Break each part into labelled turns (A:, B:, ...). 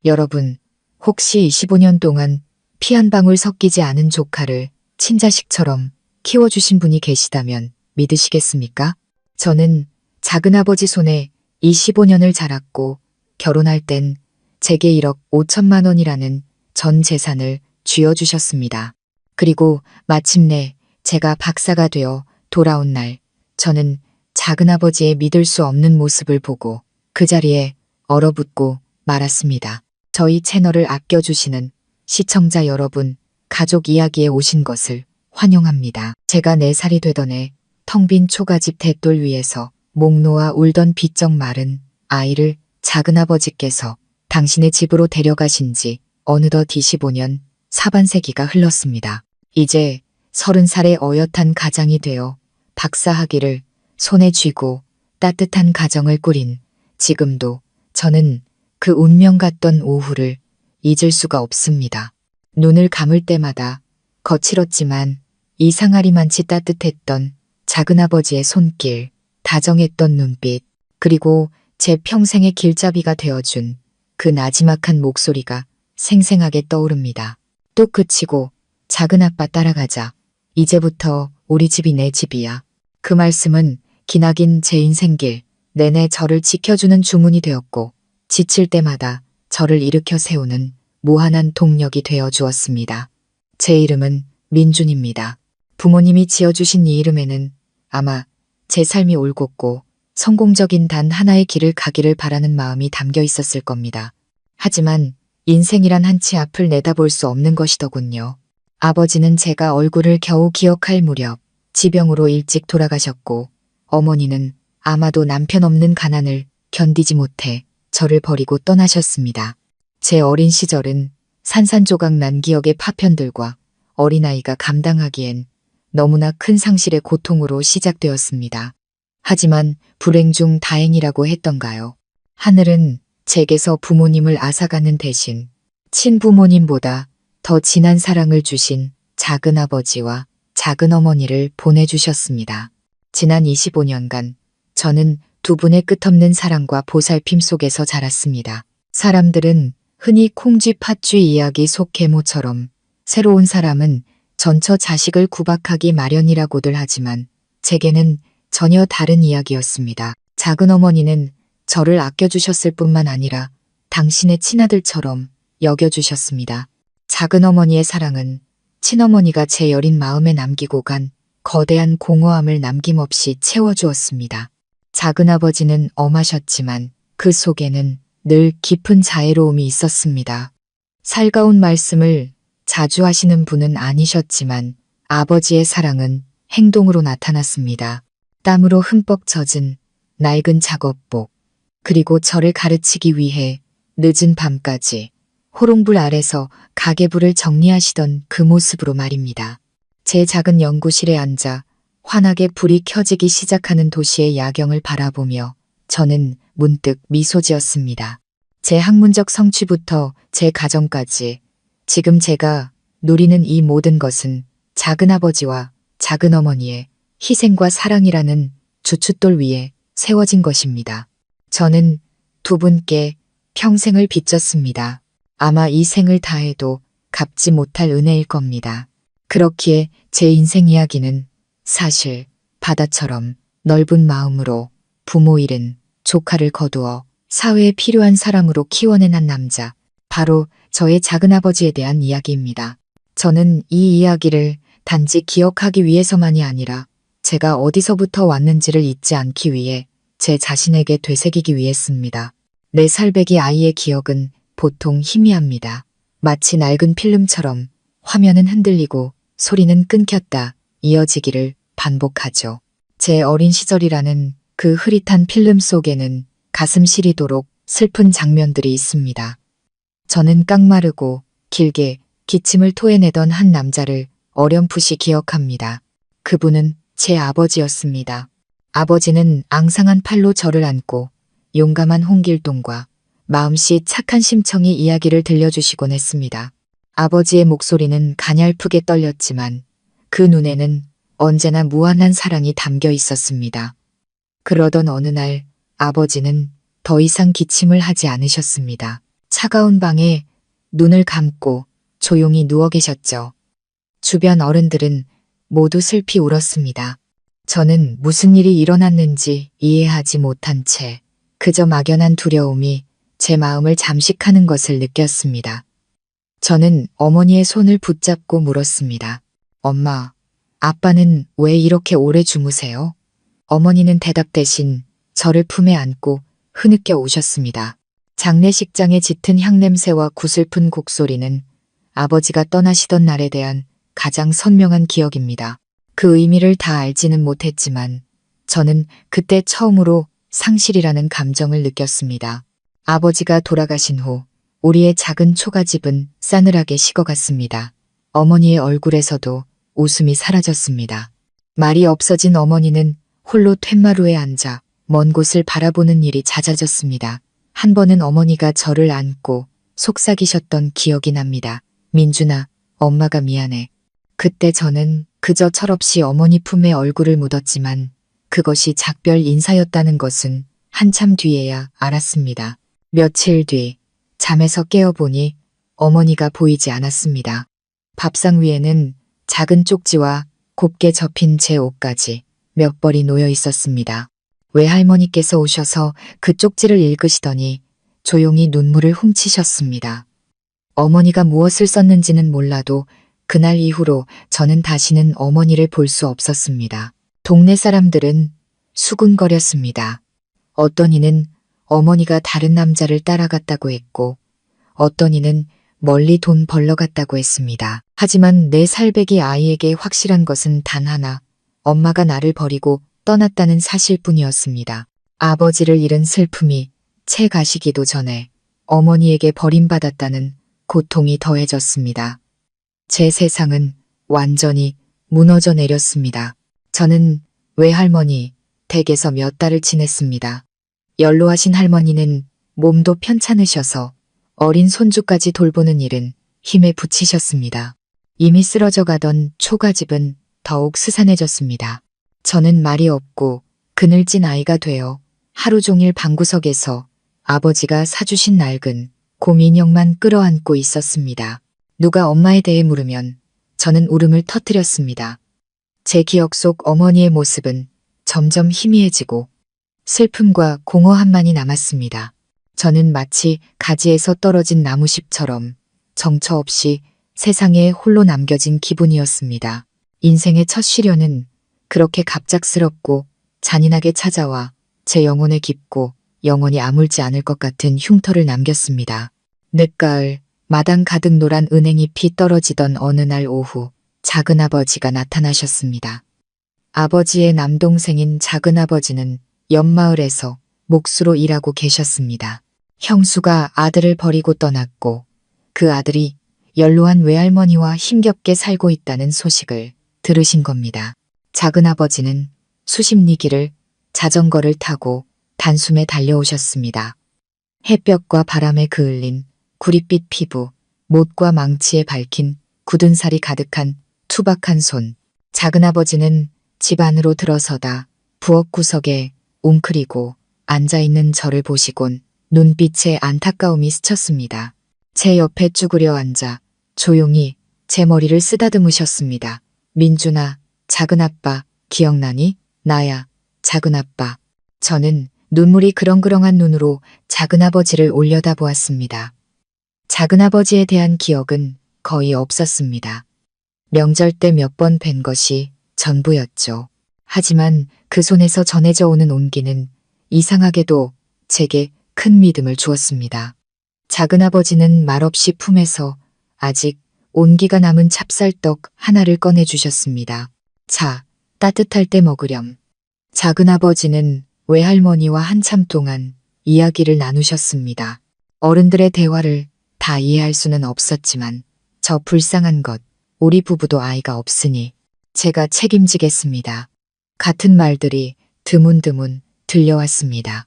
A: 여러분, 혹시 25년 동안 피 한 방울 섞이지 않은 조카를 친자식처럼 키워주신 분이 계시다면 믿으시겠습니까? 저는 작은아버지 손에 25년을 자랐고 결혼할 땐 제게 1억 5천만 원이라는 전 재산을 쥐어주셨습니다. 그리고 마침내 제가 박사가 되어 돌아온 날, 저는 작은아버지의 믿을 수 없는 모습을 보고 그 자리에 얼어붙고 말았습니다. 저희 채널을 아껴주시는 시청자 여러분, 가족 이야기에 오신 것을 환영합니다. 제가 4살이 되던 해 텅 빈 초가집 대돌 위에서 목 놓아 울던 비쩍 마른 아이를 작은아버지께서 당신의 집으로 데려가신 지 어느덧 25년 사반세기가 흘렀습니다. 이제 30살의 어엿한 가장이 되어 박사학위를 손에 쥐고 따뜻한 가정을 꾸린 지금도 저는 그 운명 같던 오후를 잊을 수가 없습니다. 눈을 감을 때마다 거칠었지만 이상하리만치 따뜻했던 작은아버지의 손길, 다정했던 눈빛, 그리고 제 평생의 길잡이가 되어준 그 나지막한 목소리가 생생하게 떠오릅니다. 또 그치고 작은아빠 따라가자. 이제부터 우리 집이 내 집이야. 그 말씀은 기나긴 제 인생길 내내 저를 지켜주는 주문이 되었고 지칠 때마다 저를 일으켜 세우는 무한한 동력이 되어 주었습니다. 제 이름은 민준입니다. 부모님이 지어주신 이 이름에는 아마 제 삶이 올곧고 성공적인 단 하나의 길을 가기를 바라는 마음이 담겨 있었을 겁니다. 하지만 인생이란 한치 앞을 내다볼 수 없는 것이더군요. 아버지는 제가 얼굴을 겨우 기억할 무렵 지병으로 일찍 돌아가셨고 어머니는 아마도 남편 없는 가난을 견디지 못해 저를 버리고 떠나셨습니다. 제 어린 시절은 산산조각 난 기억의 파편들과 어린아이가 감당하기엔 너무나 큰 상실의 고통으로 시작되었습니다. 하지만 불행 중 다행이라고 했던가요? 하늘은 제게서 부모님을 앗아가는 대신 친부모님보다 더 진한 사랑을 주신 작은아버지와 작은어머니를 보내주셨습니다. 지난 25년간 저는 두 분의 끝없는 사랑과 보살핌 속에서 자랐습니다. 사람들은 흔히 콩쥐 팥쥐 이야기 속 계모처럼 새로운 사람은 전처 자식을 구박하기 마련이라고들 하지만 제게는 전혀 다른 이야기였습니다. 작은어머니는 저를 아껴주셨을 뿐만 아니라 당신의 친아들처럼 여겨주셨습니다. 작은어머니의 사랑은 친어머니가 제 여린 마음에 남기고 간 거대한 공허함을 남김없이 채워주었습니다. 작은아버지는 엄하셨지만 그 속에는 늘 깊은 자애로움이 있었습니다. 살가운 말씀을 자주 하시는 분은 아니셨지만 아버지의 사랑은 행동으로 나타났습니다. 땀으로 흠뻑 젖은 낡은 작업복, 그리고 저를 가르치기 위해 늦은 밤까지 호롱불 아래서 가계부를 정리하시던 그 모습으로 말입니다. 제 작은 연구실에 앉아 환하게 불이 켜지기 시작하는 도시의 야경을 바라보며 저는 문득 미소 지었습니다. 제 학문적 성취부터 제 가정까지 지금 제가 누리는 이 모든 것은 작은아버지와 작은어머니의 희생과 사랑이라는 주춧돌 위에 세워진 것입니다. 저는 두 분께 평생을 빚졌습니다. 아마 이 생을 다해도 갚지 못할 은혜일 겁니다. 그렇기에 제 인생 이야기는 사실 바다처럼 넓은 마음으로 부모 잃은 조카를 거두어 사회에 필요한 사람으로 키워낸 한 남자, 바로 저의 작은아버지에 대한 이야기입니다. 저는 이 이야기를 단지 기억하기 위해서만이 아니라 제가 어디서부터 왔는지를 잊지 않기 위해 제 자신에게 되새기기 위해습니다. 4살배기 아이의 기억은 보통 희미합니다. 마치 낡은 필름처럼 화면은 흔들리고 소리는 끊겼다 이어지기를 반복하죠. 제 어린 시절이라는 그 흐릿한 필름 속에는 가슴 시리도록 슬픈 장면들이 있습니다. 저는 깡마르고 길게 기침을 토해내던 한 남자를 어렴풋이 기억합니다. 그분은 제 아버지였습니다. 아버지는 앙상한 팔로 저를 안고 용감한 홍길동과 마음씨 착한 심청이 이야기를 들려주시곤 했습니다. 아버지의 목소리는 가냘프게 떨렸지만 그 눈에는 언제나 무한한 사랑이 담겨 있었습니다. 그러던 어느 날 아버지는 더 이상 기침을 하지 않으셨습니다. 차가운 방에 눈을 감고 조용히 누워 계셨죠. 주변 어른들은 모두 슬피 울었습니다. 저는 무슨 일이 일어났는지 이해하지 못한 채 그저 막연한 두려움이 제 마음을 잠식하는 것을 느꼈습니다. 저는 어머니의 손을 붙잡고 물었습니다. 엄마, 아빠는 왜 이렇게 오래 주무세요? 어머니는 대답 대신 저를 품에 안고 흐느껴 오셨습니다. 장례식장의 짙은 향냄새와 구슬픈 곡소리는 아버지가 떠나시던 날에 대한 가장 선명한 기억입니다. 그 의미를 다 알지는 못했지만 저는 그때 처음으로 상실이라는 감정을 느꼈습니다. 아버지가 돌아가신 후 우리의 작은 초가집은 싸늘하게 식어갔습니다. 어머니의 얼굴에서도 웃음이 사라졌습니다. 말이 없어진 어머니는 홀로 툇마루에 앉아 먼 곳을 바라보는 일이 잦아졌습니다. 한 번은 어머니가 저를 안고 속삭이셨던 기억이 납니다. 민준아, 엄마가 미안해. 그때 저는 그저 철없이 어머니 품에 얼굴을 묻었지만 그것이 작별 인사였다는 것은 한참 뒤에야 알았습니다. 며칠 뒤 잠에서 깨어보니 어머니가 보이지 않았습니다. 밥상 위에는 작은 쪽지와 곱게 접힌 제 옷까지 몇 벌이 놓여 있었습니다. 외할머니께서 오셔서 그 쪽지를 읽으시더니 조용히 눈물을 훔치셨습니다. 어머니가 무엇을 썼는지는 몰라도 그날 이후로 저는 다시는 어머니를 볼 수 없었습니다. 동네 사람들은 수군거렸습니다. 어떤 이는 어머니가 다른 남자를 따라갔다고 했고 어떤 이는 멀리 돈 벌러 갔다고 했습니다. 하지만 내 살배기 아이에게 확실한 것은 단 하나, 엄마가 나를 버리고 떠났다는 사실뿐이었습니다. 아버지를 잃은 슬픔이 채 가시기도 전에 어머니에게 버림받았다는 고통이 더해졌습니다. 제 세상은 완전히 무너져 내렸습니다. 저는 외할머니 댁에서 몇 달을 지냈습니다. 연로하신 할머니는 몸도 편찮으셔서 어린 손주까지 돌보는 일은 힘에 부치셨습니다. 이미 쓰러져 가던 초가집은 더욱 스산해졌습니다. 저는 말이 없고 그늘진 아이가 되어 하루 종일 방구석에서 아버지가 사주신 낡은 곰인형만 끌어안고 있었습니다. 누가 엄마에 대해 물으면 저는 울음을 터뜨렸습니다. 제 기억 속 어머니의 모습은 점점 희미해지고 슬픔과 공허함만이 남았습니다. 저는 마치 가지에서 떨어진 나무십처럼 정처 없이 세상에 홀로 남겨진 기분이었습니다. 인생의 첫 시련은 그렇게 갑작스럽고 잔인하게 찾아와 제 영혼에 깊고 영원히 아물지 않을 것 같은 흉터를 남겼습니다. 늦가을 마당 가득 노란 은행잎이 떨어지던 어느 날 오후 작은아버지가 나타나셨습니다. 아버지의 남동생인 작은아버지는 옆마을에서 목수로 일하고 계셨습니다. 형수가 아들을 버리고 떠났고 그 아들이 연로한 외할머니와 힘겹게 살고 있다는 소식을 들으신 겁니다. 작은아버지는 수십리길을 자전거를 타고 단숨에 달려오셨습니다. 햇볕과 바람에 그을린 구릿빛 피부, 못과 망치에 밝힌 굳은 살이 가득한 투박한 손. 작은아버지는 집 안으로 들어서다 부엌 구석에 웅크리고 앉아있는 저를 보시곤 눈빛에 안타까움이 스쳤습니다. 제 옆에 쭈그려 앉아 조용히 제 머리를 쓰다듬으셨습니다. 민준아, 작은아빠, 기억나니? 나야, 작은아빠. 저는 눈물이 그렁그렁한 눈으로 작은아버지를 올려다보았습니다. 작은아버지에 대한 기억은 거의 없었습니다. 명절 때 몇 번 뵌 것이 전부였죠. 하지만 그 손에서 전해져 오는 온기는 이상하게도 제게 큰 믿음을 주었습니다. 작은아버지는 말없이 품에서 아직 온기가 남은 찹쌀떡 하나를 꺼내주셨습니다. 자, 따뜻할 때 먹으렴. 작은아버지는 외할머니와 한참 동안 이야기를 나누셨습니다. 어른들의 대화를 다 이해할 수는 없었지만 저 불쌍한 것, 우리 부부도 아이가 없으니 제가 책임지겠습니다. 같은 말들이 드문드문 들려왔습니다.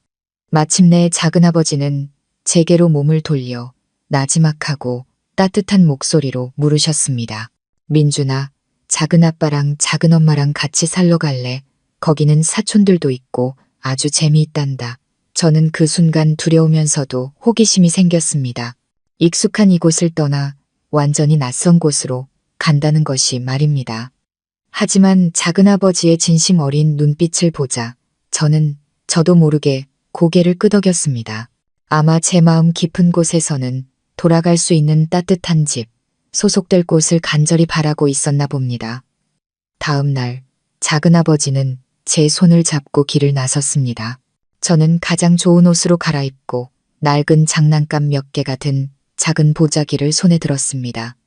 A: 마침내 작은아버지는 제게로 몸을 돌려 나지막하고 따뜻한 목소리로 물으셨습니다. 민준아, 작은아빠랑 작은엄마랑 같이 살러 갈래? 거기는 사촌들도 있고 아주 재미있단다. 저는 그 순간 두려우면서도 호기심이 생겼습니다. 익숙한 이곳을 떠나 완전히 낯선 곳으로 간다는 것이 말입니다. 하지만 작은아버지의 진심 어린 눈빛을 보자 저는 저도 모르게 고개를 끄덕였습니다. 아마 제 마음 깊은 곳에서는 돌아갈 수 있는 따뜻한 집, 소속될 곳을 간절히 바라고 있었나 봅니다. 다음 날 작은아버지는 제 손을 잡고 길을 나섰습니다. 저는 가장 좋은 옷으로 갈아입고 낡은 장난감 몇 개가 든 작은 보자기를 손에 들었습니다.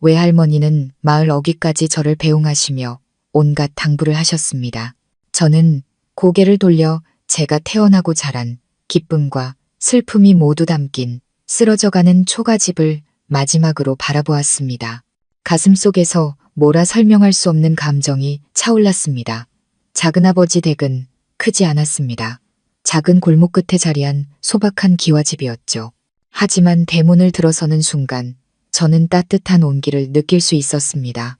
A: 외할머니는 마을 어귀까지 저를 배웅하시며 온갖 당부를 하셨습니다. 저는 고개를 돌려 제가 태어나고 자란 기쁨과 슬픔이 모두 담긴 쓰러져가는 초가집을 마지막으로 바라보았습니다. 가슴속에서 뭐라 설명할 수 없는 감정이 차올랐습니다. 작은아버지 댁은 크지 않았습니다. 작은 골목 끝에 자리한 소박한 기와집이었죠. 하지만 대문을 들어서는 순간 저는 따뜻한 온기를 느낄 수 있었습니다.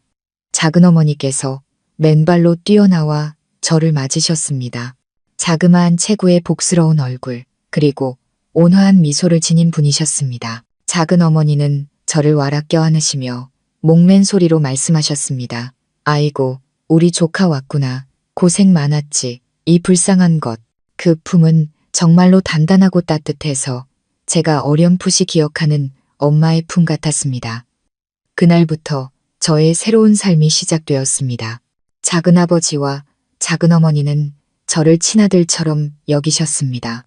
A: 작은어머니께서 맨발로 뛰어나와 저를 맞으셨습니다. 자그마한 체구의 복스러운 얼굴, 그리고 온화한 미소를 지닌 분이셨습니다. 작은어머니는 저를 와락 껴안으시며 목맨 소리로 말씀하셨습니다. 아이고, 우리 조카 왔구나. 고생 많았지. 이 불쌍한 것. 그 품은 정말로 단단하고 따뜻해서 제가 어렴풋이 기억하는 엄마의 품 같았습니다. 그날부터 저의 새로운 삶이 시작되었습니다. 작은아버지와 작은어머니는 저를 친아들처럼 여기셨습니다.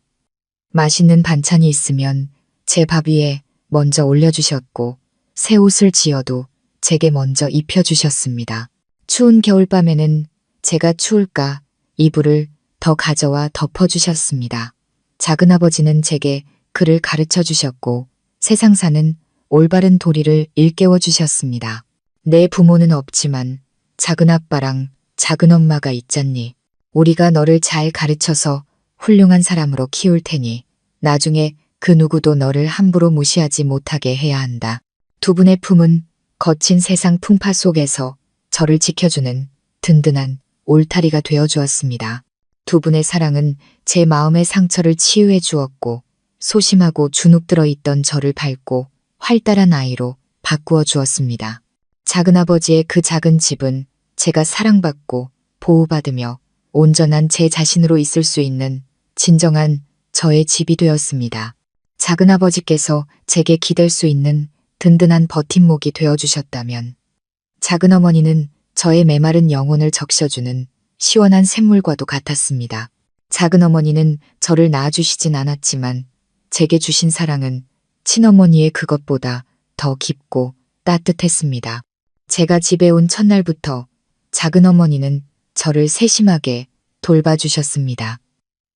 A: 맛있는 반찬이 있으면 제 밥 위에 먼저 올려주셨고 새 옷을 지어도 제게 먼저 입혀주셨습니다. 추운 겨울밤에는 제가 추울까 이불을 더 가져와 덮어주셨습니다. 작은아버지는 제게 글을 가르쳐 주셨고 세상 사는 올바른 도리를 일깨워 주셨습니다. 내 부모는 없지만 작은아빠랑 작은엄마가 있잖니. 우리가 너를 잘 가르쳐서 훌륭한 사람으로 키울 테니 나중에 그 누구도 너를 함부로 무시하지 못하게 해야 한다. 두 분의 품은 거친 세상 풍파 속에서 저를 지켜주는 든든한 울타리가 되어 주었습니다. 두 분의 사랑은 제 마음의 상처를 치유해 주었고 소심하고 주눅들어 있던 저를 밝고 활달한 아이로 바꾸어 주었습니다. 작은아버지의 그 작은 집은 제가 사랑받고 보호받으며 온전한 제 자신으로 있을 수 있는 진정한 저의 집이 되었습니다. 작은아버지께서 제게 기댈 수 있는 든든한 버팀목이 되어주셨다면 작은어머니는 저의 메마른 영혼을 적셔주는 시원한 샘물과도 같았습니다. 작은어머니는 저를 낳아주시진 않았지만 제게 주신 사랑은 친어머니의 그것보다 더 깊고 따뜻했습니다. 제가 집에 온 첫날부터 작은어머니는 저를 세심하게 돌봐주셨습니다.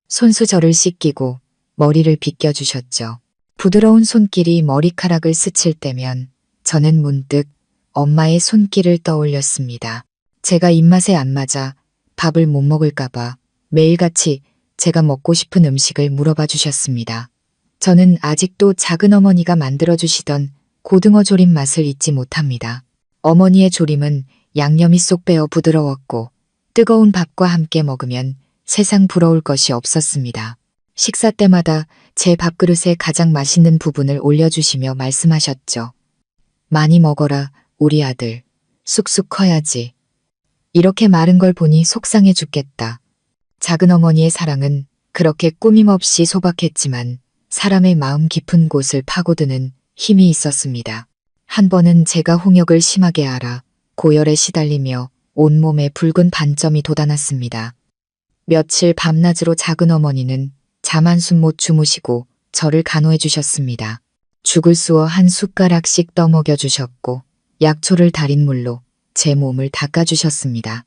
A: 손수 저를 씻기고 머리를 빗겨주셨죠. 부드러운 손길이 머리카락을 스칠 때면 저는 문득 엄마의 손길을 떠올렸습니다. 제가 입맛에 안 맞아 밥을 못 먹을까봐 매일같이 제가 먹고 싶은 음식을 물어봐 주셨습니다. 저는 아직도 작은어머니가 만들어주시던 고등어 조림 맛을 잊지 못합니다. 어머니의 조림은 양념이 쏙 빼어 부드러웠고 뜨거운 밥과 함께 먹으면 세상 부러울 것이 없었습니다. 식사 때마다 제 밥그릇에 가장 맛있는 부분을 올려주시며 말씀하셨죠. 많이 먹어라, 우리 아들. 쑥쑥 커야지. 이렇게 마른 걸 보니 속상해 죽겠다. 작은어머니의 사랑은 그렇게 꾸밈없이 소박했지만 사람의 마음 깊은 곳을 파고드는 힘이 있었습니다. 한 번은 제가 홍역을 심하게 앓아 고열에 시달리며 온몸에 붉은 반점이 돋아났습니다. 며칠 밤낮으로 작은어머니는 잠 한숨 못 주무시고 저를 간호해 주셨습니다. 죽을 쑤어 한 숟가락씩 떠먹여 주셨고 약초를 달인 물로 제 몸을 닦아주셨습니다.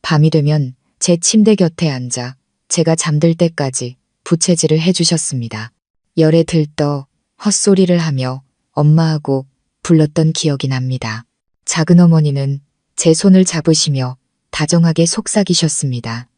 A: 밤이 되면 제 침대 곁에 앉아 제가 잠들 때까지 부채질을 해주셨습니다. 열에 들떠 헛소리를 하며 엄마하고 불렀던 기억이 납니다. 작은어머니는 제 손을 잡으시며 다정하게 속삭이셨습니다.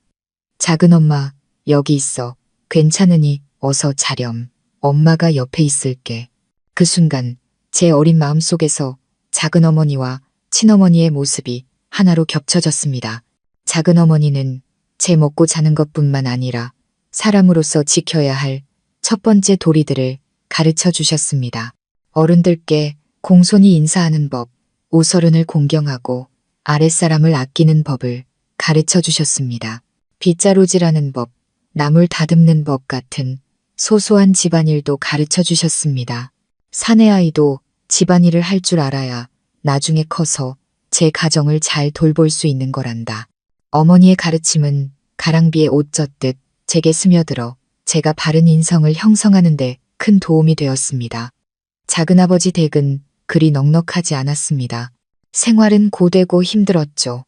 A: 작은엄마, 여기 있어. 괜찮으니 어서 자렴. 엄마가 옆에 있을게. 그 순간 제 어린 마음속에서 작은어머니와 친어머니의 모습이 하나로 겹쳐졌습니다. 작은어머니는 제 먹고 자는 것뿐만 아니라 사람으로서 지켜야 할 첫 번째 도리들을 가르쳐 주셨습니다. 어른들께 공손히 인사하는 법, 오서른을 공경하고 아랫사람을 아끼는 법을 가르쳐 주셨습니다. 빗자루질하는 법, 나물 다듬는 법 같은 소소한 집안일도 가르쳐 주셨습니다. 사내 아이도 집안일을 할 줄 알아야 나중에 커서 제 가정을 잘 돌볼 수 있는 거란다. 어머니의 가르침은 가랑비에 옷 젖듯 제게 스며들어 제가 바른 인성을 형성하는 데 큰 도움이 되었습니다. 작은아버지 댁은 그리 넉넉하지 않았습니다. 생활은 고되고 힘들었죠.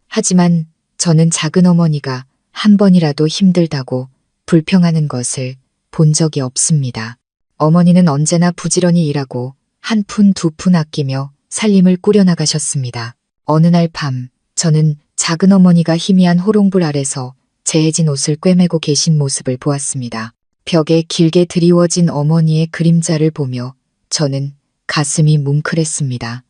A: 하지만 저는 작은어머니가 한 번이라도 힘들다고 불평하는 것을 본 적이 없습니다. 어머니는 언제나 부지런히 일하고 한 푼 두 푼 아끼며 살림을 꾸려나가셨습니다. 어느 날 밤 저는 작은어머니가 희미한 호롱불 아래서 재해진 옷을 꿰매고 계신 모습을 보았습니다. 벽에 길게 드리워진 어머니의 그림자를 보며 저는 가슴이 뭉클했습니다.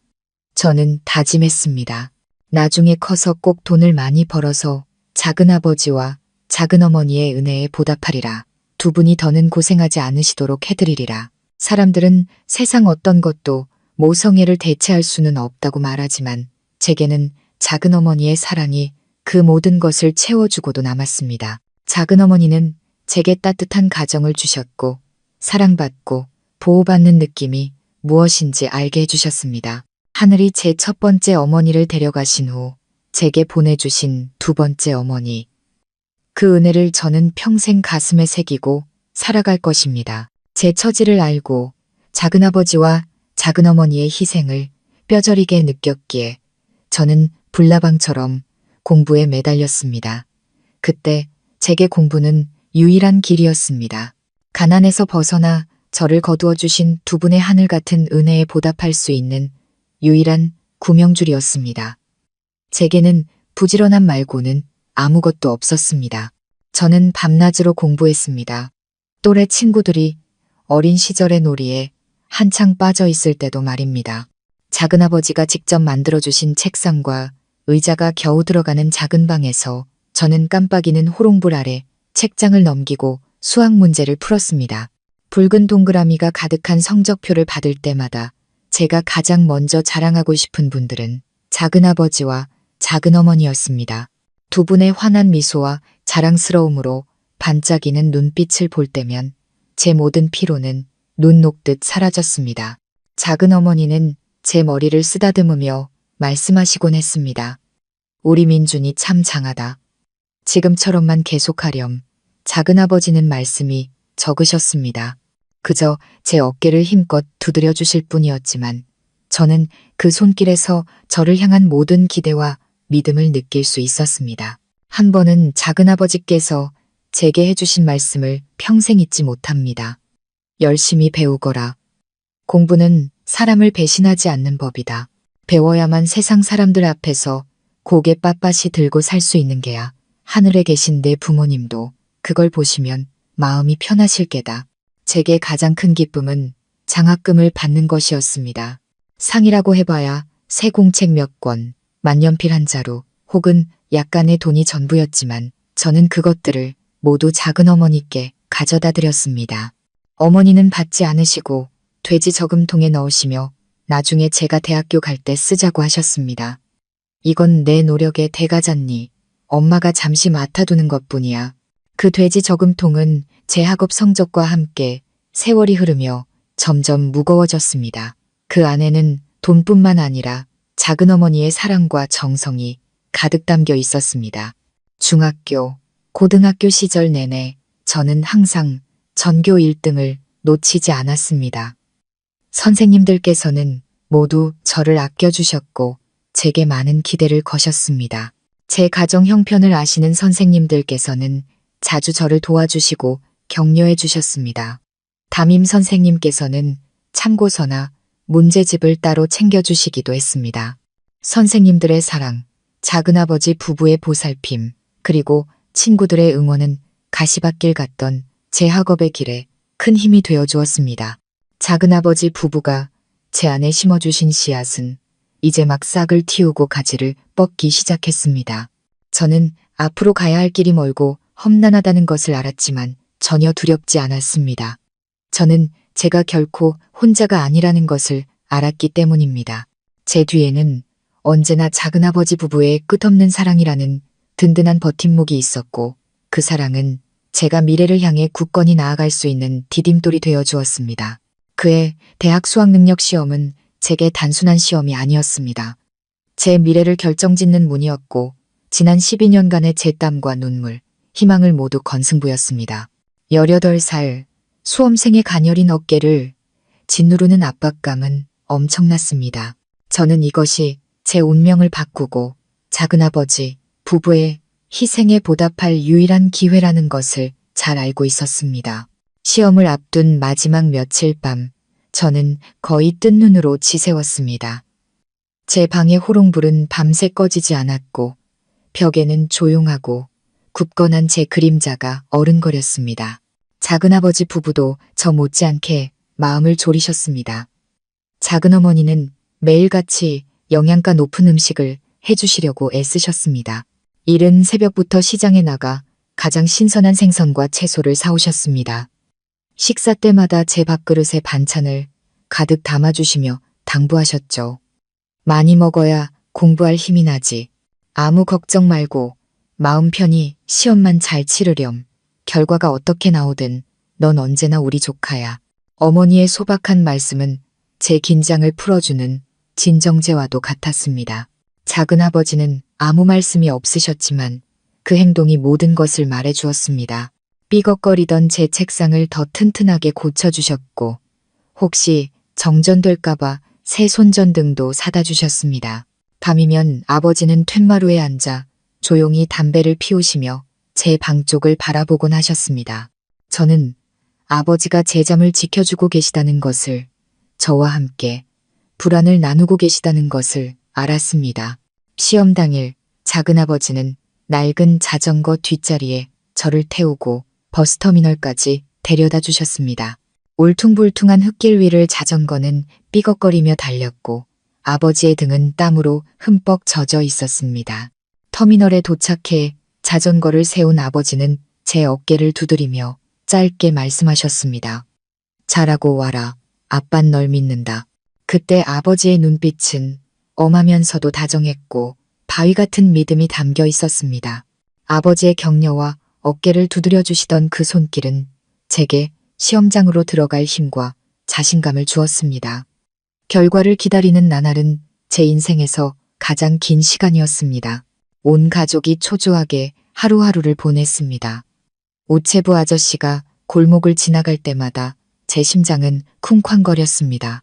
A: 저는 다짐했습니다. 나중에 커서 꼭 돈을 많이 벌어서 작은아버지와 작은어머니의 은혜에 보답하리라. 두 분이 더는 고생하지 않으시도록 해드리리라. 사람들은 세상 어떤 것도 모성애를 대체할 수는 없다고 말하지만 제게는 작은어머니의 사랑이 그 모든 것을 채워주고도 남았습니다. 작은어머니는 제게 따뜻한 가정을 주셨고 사랑받고 보호받는 느낌이 무엇인지 알게 해주셨습니다. 하늘이 제 첫 번째 어머니를 데려가신 후 제게 보내주신 두 번째 어머니. 그 은혜를 저는 평생 가슴에 새기고 살아갈 것입니다. 제 처지를 알고 작은아버지와 작은어머니의 희생을 뼈저리게 느꼈기에 저는 불나방처럼 공부에 매달렸습니다. 그때 제게 공부는 유일한 길이었습니다. 가난에서 벗어나 저를 거두어 주신 두 분의 하늘 같은 은혜에 보답할 수 있는 유일한 구명줄이었습니다. 제게는 부지런함 말고는 아무것도 없었습니다. 저는 밤낮으로 공부했습니다. 또래 친구들이 어린 시절의 놀이에 한창 빠져 있을 때도 말입니다. 작은아버지가 직접 만들어주신 책상과 의자가 겨우 들어가는 작은 방에서 저는 깜빡이는 호롱불 아래 책장을 넘기고 수학 문제를 풀었습니다. 붉은 동그라미가 가득한 성적표를 받을 때마다 제가 가장 먼저 자랑하고 싶은 분들은 작은아버지와 작은어머니였습니다. 두 분의 환한 미소와 자랑스러움으로 반짝이는 눈빛을 볼 때면 제 모든 피로는 눈 녹듯 사라졌습니다. 작은어머니는 제 머리를 쓰다듬으며 말씀하시곤 했습니다. 우리 민준이 참 장하다. 지금처럼만 계속하렴. 작은아버지는 말씀이 적으셨습니다. 그저 제 어깨를 힘껏 두드려 주실 뿐이었지만 저는 그 손길에서 저를 향한 모든 기대와 믿음을 느낄 수 있었습니다. 한 번은 작은아버지께서 제게 해주신 말씀을 평생 잊지 못합니다. 열심히 배우거라. 공부는 사람을 배신하지 않는 법이다. 배워야만 세상 사람들 앞에서 고개 빳빳이 들고 살 수 있는 게야. 하늘에 계신 내 부모님도 그걸 보시면 마음이 편하실 게다. 제게 가장 큰 기쁨은 장학금을 받는 것이었습니다. 상이라고 해봐야 새 공책 몇 권, 만년필 한 자루, 혹은 약간의 돈이 전부였지만 저는 그것들을 모두 작은어머니께 가져다 드렸습니다. 어머니는 받지 않으시고 돼지 저금통에 넣으시며 나중에 제가 대학교 갈 때 쓰자고 하셨습니다. 이건 내 노력의 대가잖니. 엄마가 잠시 맡아두는 것뿐이야. 그 돼지 저금통은 제 학업 성적과 함께 세월이 흐르며 점점 무거워졌습니다. 그 안에는 돈뿐만 아니라 작은어머니의 사랑과 정성이 가득 담겨 있었습니다. 중학교, 고등학교 시절 내내 저는 항상 전교 1등을 놓치지 않았습니다. 선생님들께서는 모두 저를 아껴주셨고 제게 많은 기대를 거셨습니다. 제 가정 형편을 아시는 선생님들께서는 자주 저를 도와주시고 격려해 주셨습니다. 담임 선생님께서는 참고서나 문제집을 따로 챙겨주시기도 했습니다. 선생님들의 사랑, 작은아버지 부부의 보살핌, 그리고 친구들의 응원은 가시밭길 갔던 제 학업의 길에 큰 힘이 되어 주었습니다. 작은아버지 부부가 제 안에 심어주신 씨앗은 이제 막 싹을 틔우고 가지를 뻗기 시작했습니다. 저는 앞으로 가야 할 길이 멀고 험난하다는 것을 알았지만 전혀 두렵지 않았습니다. 저는 제가 결코 혼자가 아니라는 것을 알았기 때문입니다. 제 뒤에는 언제나 작은아버지 부부의 끝없는 사랑이라는 든든한 버팀목이 있었고 그 사랑은 제가 미래를 향해 굳건히 나아갈 수 있는 디딤돌이 되어 주었습니다. 그의 대학 수학능력 시험은 제게 단순한 시험이 아니었습니다. 제 미래를 결정짓는 문이었고 지난 12년간의 제 땀과 눈물, 희망을 모두 건 승부였습니다. 18살 수험생의 가녀린 어깨를 짓누르는 압박감은 엄청났습니다. 저는 이것이 제 운명을 바꾸고 작은아버지 부부의 희생에 보답할 유일한 기회라는 것을 잘 알고 있었습니다. 시험을 앞둔 마지막 며칠 밤, 저는 거의 뜬 눈으로 지새웠습니다. 제 방의 호롱불은 밤새 꺼지지 않았고 벽에는 조용하고 굳건한 제 그림자가 어른거렸습니다. 작은아버지 부부도 저 못지않게 마음을 졸이셨습니다. 작은어머니는 매일같이 영양가 높은 음식을 해주시려고 애쓰셨습니다. 이른 새벽부터 시장에 나가 가장 신선한 생선과 채소를 사오셨습니다. 식사 때마다 제 밥그릇에 반찬을 가득 담아주시며 당부하셨죠. 많이 먹어야 공부할 힘이 나지. 아무 걱정 말고 마음 편히 시험만 잘 치르렴. 결과가 어떻게 나오든 넌 언제나 우리 조카야. 어머니의 소박한 말씀은 제 긴장을 풀어주는 진정제와도 같았습니다. 작은아버지는 아무 말씀이 없으셨지만 그 행동이 모든 것을 말해주었습니다. 삐걱거리던 제 책상을 더 튼튼하게 고쳐주셨고 혹시 정전될까봐 새 손전등도 사다 주셨습니다. 밤이면 아버지는 툇마루에 앉아 조용히 담배를 피우시며 제 방 쪽을 바라보곤 하셨습니다. 저는 아버지가 제 잠을 지켜주고 계시다는 것을, 저와 함께 불안을 나누고 계시다는 것을 알았습니다. 시험 당일 작은아버지는 낡은 자전거 뒷자리에 저를 태우고 버스터미널까지 데려다 주셨습니다. 울퉁불퉁한 흙길 위를 자전거는 삐걱거리며 달렸고 아버지의 등은 땀으로 흠뻑 젖어 있었습니다. 터미널에 도착해 자전거를 세운 아버지는 제 어깨를 두드리며 짧게 말씀하셨습니다. 잘하고 와라. 아빤 널 믿는다. 그때 아버지의 눈빛은 엄하면서도 다정했고 바위 같은 믿음이 담겨 있었습니다. 아버지의 격려와 어깨를 두드려 주시던 그 손길은 제게 시험장으로 들어갈 힘과 자신감을 주었습니다. 결과를 기다리는 나날은 제 인생에서 가장 긴 시간이었습니다. 온 가족이 초조하게 하루하루를 보냈습니다. 우체부 아저씨가 골목을 지나갈 때마다 제 심장은 쿵쾅거렸습니다.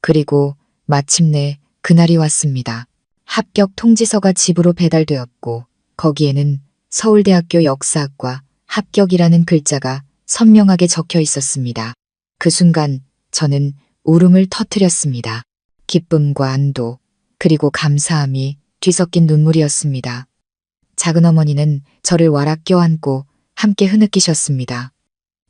A: 그리고 마침내 그날이 왔습니다. 합격 통지서가 집으로 배달되었고 거기에는 서울대학교 역사학과 합격이라는 글자가 선명하게 적혀 있었습니다. 그 순간 저는 울음을 터뜨렸습니다. 기쁨과 안도 그리고 감사함이 뒤섞인 눈물이었습니다. 작은어머니는 저를 와락 껴안고 함께 흐느끼셨습니다.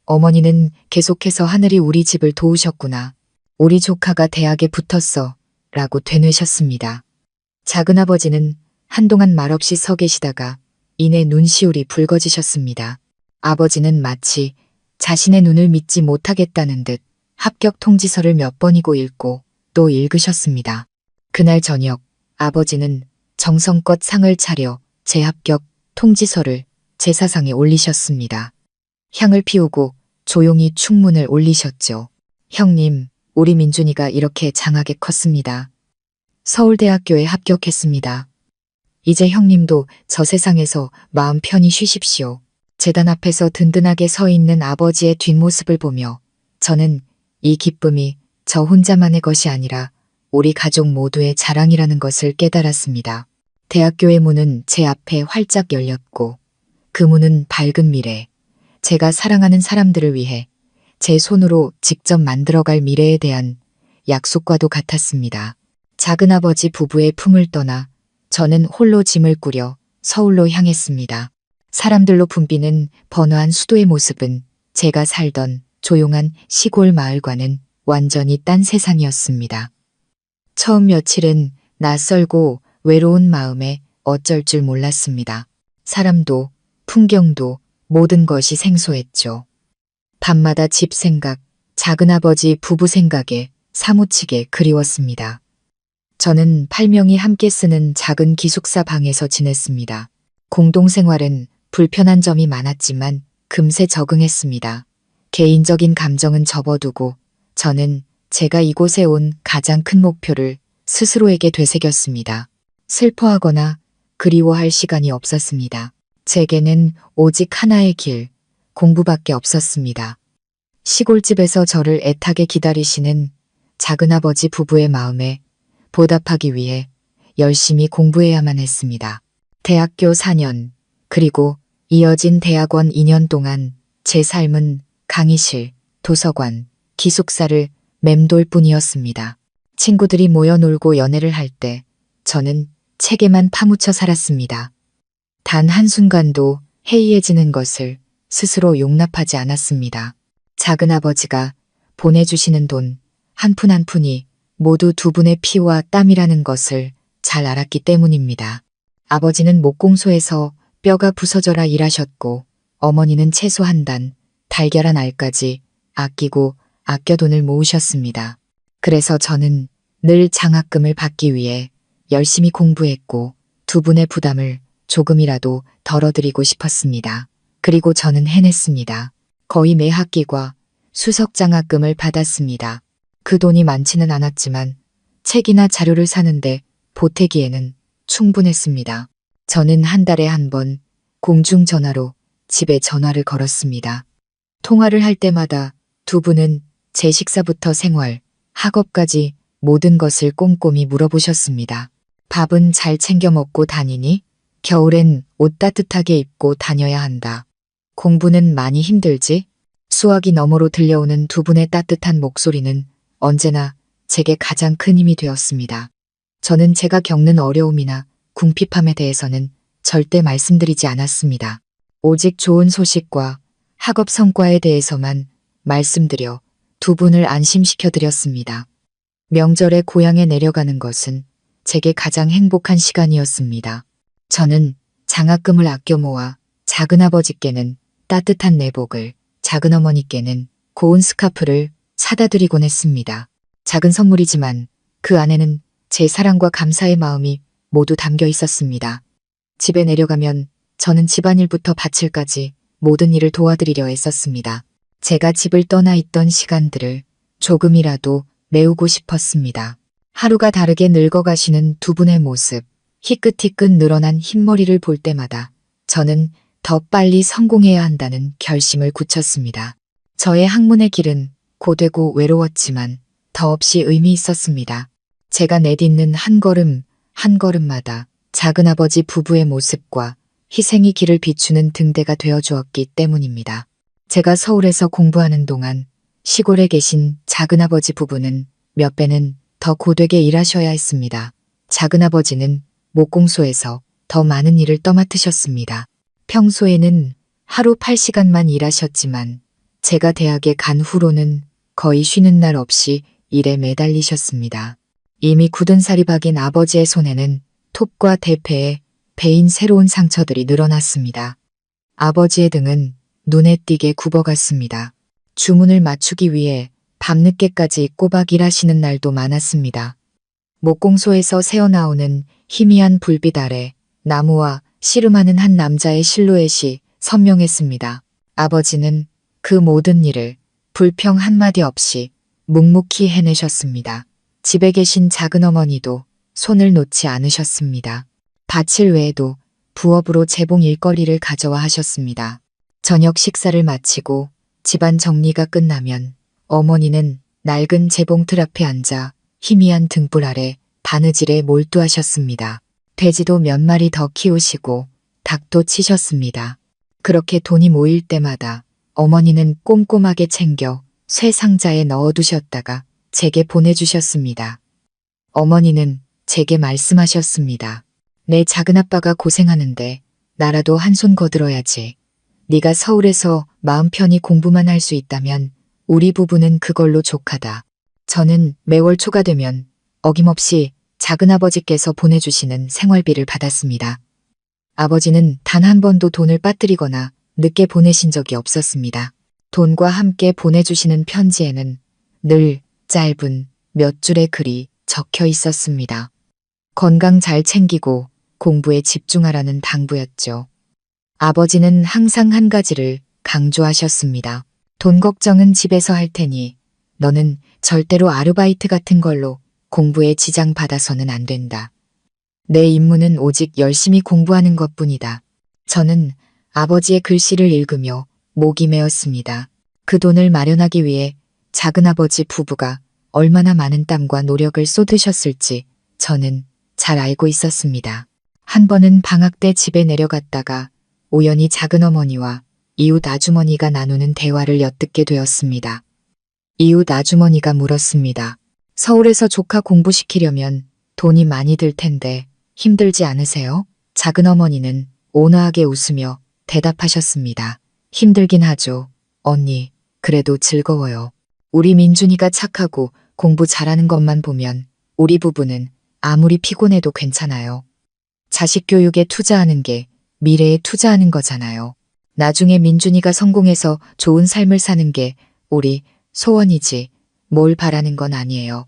A: 어머니는 계속해서 하늘이 우리 집을 도우셨구나. 우리 조카가 대학에 붙었어. 라고 되뇌셨습니다. 작은아버지는 한동안 말없이 서 계시다가 이내 눈시울이 붉어지셨습니다. 아버지는 마치 자신의 눈을 믿지 못하겠다는 듯 합격 통지서를 몇 번이고 읽고 또 읽으셨습니다. 그날 저녁 아버지는 정성껏 상을 차려 제 합격 통지서를 제사상에 올리셨습니다. 향을 피우고 조용히 충문을 올리셨죠. 형님, 우리 민준이가 이렇게 장하게 컸습니다. 서울대학교에 합격했습니다. 이제 형님도 저 세상에서 마음 편히 쉬십시오. 재단 앞에서 든든하게 서 있는 아버지의 뒷모습을 보며 저는 이 기쁨이 저 혼자만의 것이 아니라 우리 가족 모두의 자랑이라는 것을 깨달았습니다. 대학교의 문은 제 앞에 활짝 열렸고 그 문은 밝은 미래, 제가 사랑하는 사람들을 위해 제 손으로 직접 만들어갈 미래에 대한 약속과도 같았습니다. 작은아버지 부부의 품을 떠나 저는 홀로 짐을 꾸려 서울로 향했습니다. 사람들로 붐비는 번화한 수도의 모습은 제가 살던 조용한 시골 마을과는 완전히 딴 세상이었습니다. 처음 며칠은 낯설고 외로운 마음에 어쩔 줄 몰랐습니다. 사람도 풍경도 모든 것이 생소했죠. 밤마다 집 생각, 작은아버지 부부 생각에 사무치게 그리웠습니다. 저는 8명이 함께 쓰는 작은 기숙사 방에서 지냈습니다. 공동생활은 불편한 점이 많았지만 금세 적응했습니다. 개인적인 감정은 접어두고 저는 제가 이곳에 온 가장 큰 목표를 스스로에게 되새겼습니다. 슬퍼하거나 그리워할 시간이 없었습니다. 제게는 오직 하나의 길, 공부밖에 없었습니다. 시골집에서 저를 애타게 기다리시는 작은아버지 부부의 마음에 보답하기 위해 열심히 공부해야만 했습니다. 대학교 4년, 그리고 이어진 대학원 2년 동안 제 삶은 강의실, 도서관, 기숙사를 맴돌 뿐이었습니다. 친구들이 모여 놀고 연애를 할 때 저는 책에만 파묻혀 살았습니다. 단 한순간도 해이해지는 것을 스스로 용납하지 않았습니다. 작은아버지가 보내주시는 돈 한 푼 한 푼이 모두 두 분의 피와 땀이라는 것을 잘 알았기 때문입니다. 아버지는 목공소에서 뼈가 부서져라 일하셨고 어머니는 채소 한 단, 달걀 한 알까지 아끼고 아껴 돈을 모으셨습니다. 그래서 저는 늘 장학금을 받기 위해 열심히 공부했고 두 분의 부담을 조금이라도 덜어드리고 싶었습니다. 그리고 저는 해냈습니다. 거의 매 학기과 수석 장학금을 받았습니다. 그 돈이 많지는 않았지만 책이나 자료를 사는데 보태기에는 충분했습니다. 저는 한 달에 한 번 공중전화로 집에 전화를 걸었습니다. 통화를 할 때마다 두 분은 제 식사부터 생활, 학업까지 모든 것을 꼼꼼히 물어보셨습니다. 밥은 잘 챙겨 먹고 다니니? 겨울엔 옷 따뜻하게 입고 다녀야 한다. 공부는 많이 힘들지? 수화기 너머로 들려오는 두 분의 따뜻한 목소리는 언제나 제게 가장 큰 힘이 되었습니다. 저는 제가 겪는 어려움이나 궁핍함에 대해서는 절대 말씀드리지 않았습니다. 오직 좋은 소식과 학업 성과에 대해서만 말씀드려 두 분을 안심시켜 드렸습니다. 명절에 고향에 내려가는 것은 제게 가장 행복한 시간이었습니다. 저는 장학금을 아껴 모아 작은아버지께는 따뜻한 내복을, 작은어머니께는 고운 스카프를 사다 드리곤 했습니다. 작은 선물이지만 그 안에는 제 사랑과 감사의 마음이 모두 담겨 있었습니다. 집에 내려가면 저는 집안일부터 밭일까지 모든 일을 도와드리려 애썼습니다. 제가 집을 떠나 있던 시간들을 조금이라도 메우고 싶었습니다. 하루가 다르게 늙어가시는 두 분의 모습, 희끗희끗 늘어난 흰머리를 볼 때마다 저는 더 빨리 성공해야 한다는 결심을 굳혔습니다. 저의 학문의 길은 고되고 외로웠지만 더없이 의미 있었습니다. 제가 내딛는 한 걸음 한 걸음마다 작은아버지 부부의 모습과 희생이 길을 비추는 등대가 되어주었기 때문입니다. 제가 서울에서 공부하는 동안 시골에 계신 작은아버지 부부는 몇 배는 더 고되게 일하셔야 했습니다. 작은아버지는 목공소에서 더 많은 일을 떠맡으셨습니다. 평소에는 하루 8시간만 일하셨지만 제가 대학에 간 후로는 거의 쉬는 날 없이 일에 매달리셨습니다. 이미 굳은 살이 박인 아버지의 손에는 톱과 대패에 베인 새로운 상처들이 늘어났습니다. 아버지의 등은 눈에 띄게 굽어갔습니다. 주문을 맞추기 위해 밤늦게까지 꼬박 일하시는 날도 많았습니다. 목공소에서 새어나오는 희미한 불빛 아래 나무와 씨름하는 한 남자의 실루엣이 선명했습니다. 아버지는 그 모든 일을 불평 한마디 없이 묵묵히 해내셨습니다. 집에 계신 작은어머니도 손을 놓지 않으셨습니다. 밭일 외에도 부업으로 재봉 일거리를 가져와 하셨습니다. 저녁 식사를 마치고 집안 정리가 끝나면 어머니는 낡은 재봉틀 앞에 앉아 희미한 등불 아래 바느질에 몰두하셨습니다. 돼지도 몇 마리 더 키우시고 닭도 치셨습니다. 그렇게 돈이 모일 때마다 어머니는 꼼꼼하게 챙겨 쇠 상자에 넣어두셨다가 제게 보내주셨습니다. 어머니는 제게 말씀하셨습니다. 내 작은아빠가 고생하는데 나라도 한 손 거들어야지. 네가 서울에서 마음 편히 공부만 할 수 있다면 우리 부부는 그걸로 족하다. 저는 매월 초가 되면 어김없이 작은아버지께서 보내주시는 생활비를 받았습니다. 아버지는 단 한 번도 돈을 빠뜨리거나 늦게 보내신 적이 없었습니다. 돈과 함께 보내주시는 편지에는 늘 짧은 몇 줄의 글이 적혀 있었습니다. 건강 잘 챙기고 공부에 집중하라는 당부였죠. 아버지는 항상 한 가지를 강조하셨습니다. 돈 걱정은 집에서 할 테니 너는 절대로 아르바이트 같은 걸로 공부에 지장 받아서는 안 된다. 내 임무는 오직 열심히 공부하는 것뿐이다. 저는 아버지의 글씨를 읽으며 목이 메었습니다. 그 돈을 마련하기 위해 작은아버지 부부가 얼마나 많은 땀과 노력을 쏟으셨을지 저는 잘 알고 있었습니다. 한 번은 방학 때 집에 내려갔다가 우연히 작은어머니와 이웃 아주머니가 나누는 대화를 엿듣게 되었습니다. 이웃 아주머니가 물었습니다. 서울에서 조카 공부시키려면 돈이 많이 들 텐데 힘들지 않으세요? 작은어머니는 온화하게 웃으며 대답하셨습니다. 힘들긴 하죠. 언니, 그래도 즐거워요. 우리 민준이가 착하고 공부 잘하는 것만 보면 우리 부부는 아무리 피곤해도 괜찮아요. 자식 교육에 투자하는 게 미래에 투자하는 거잖아요. 나중에 민준이가 성공해서 좋은 삶을 사는 게 우리 소원이지 뭘 바라는 건 아니에요.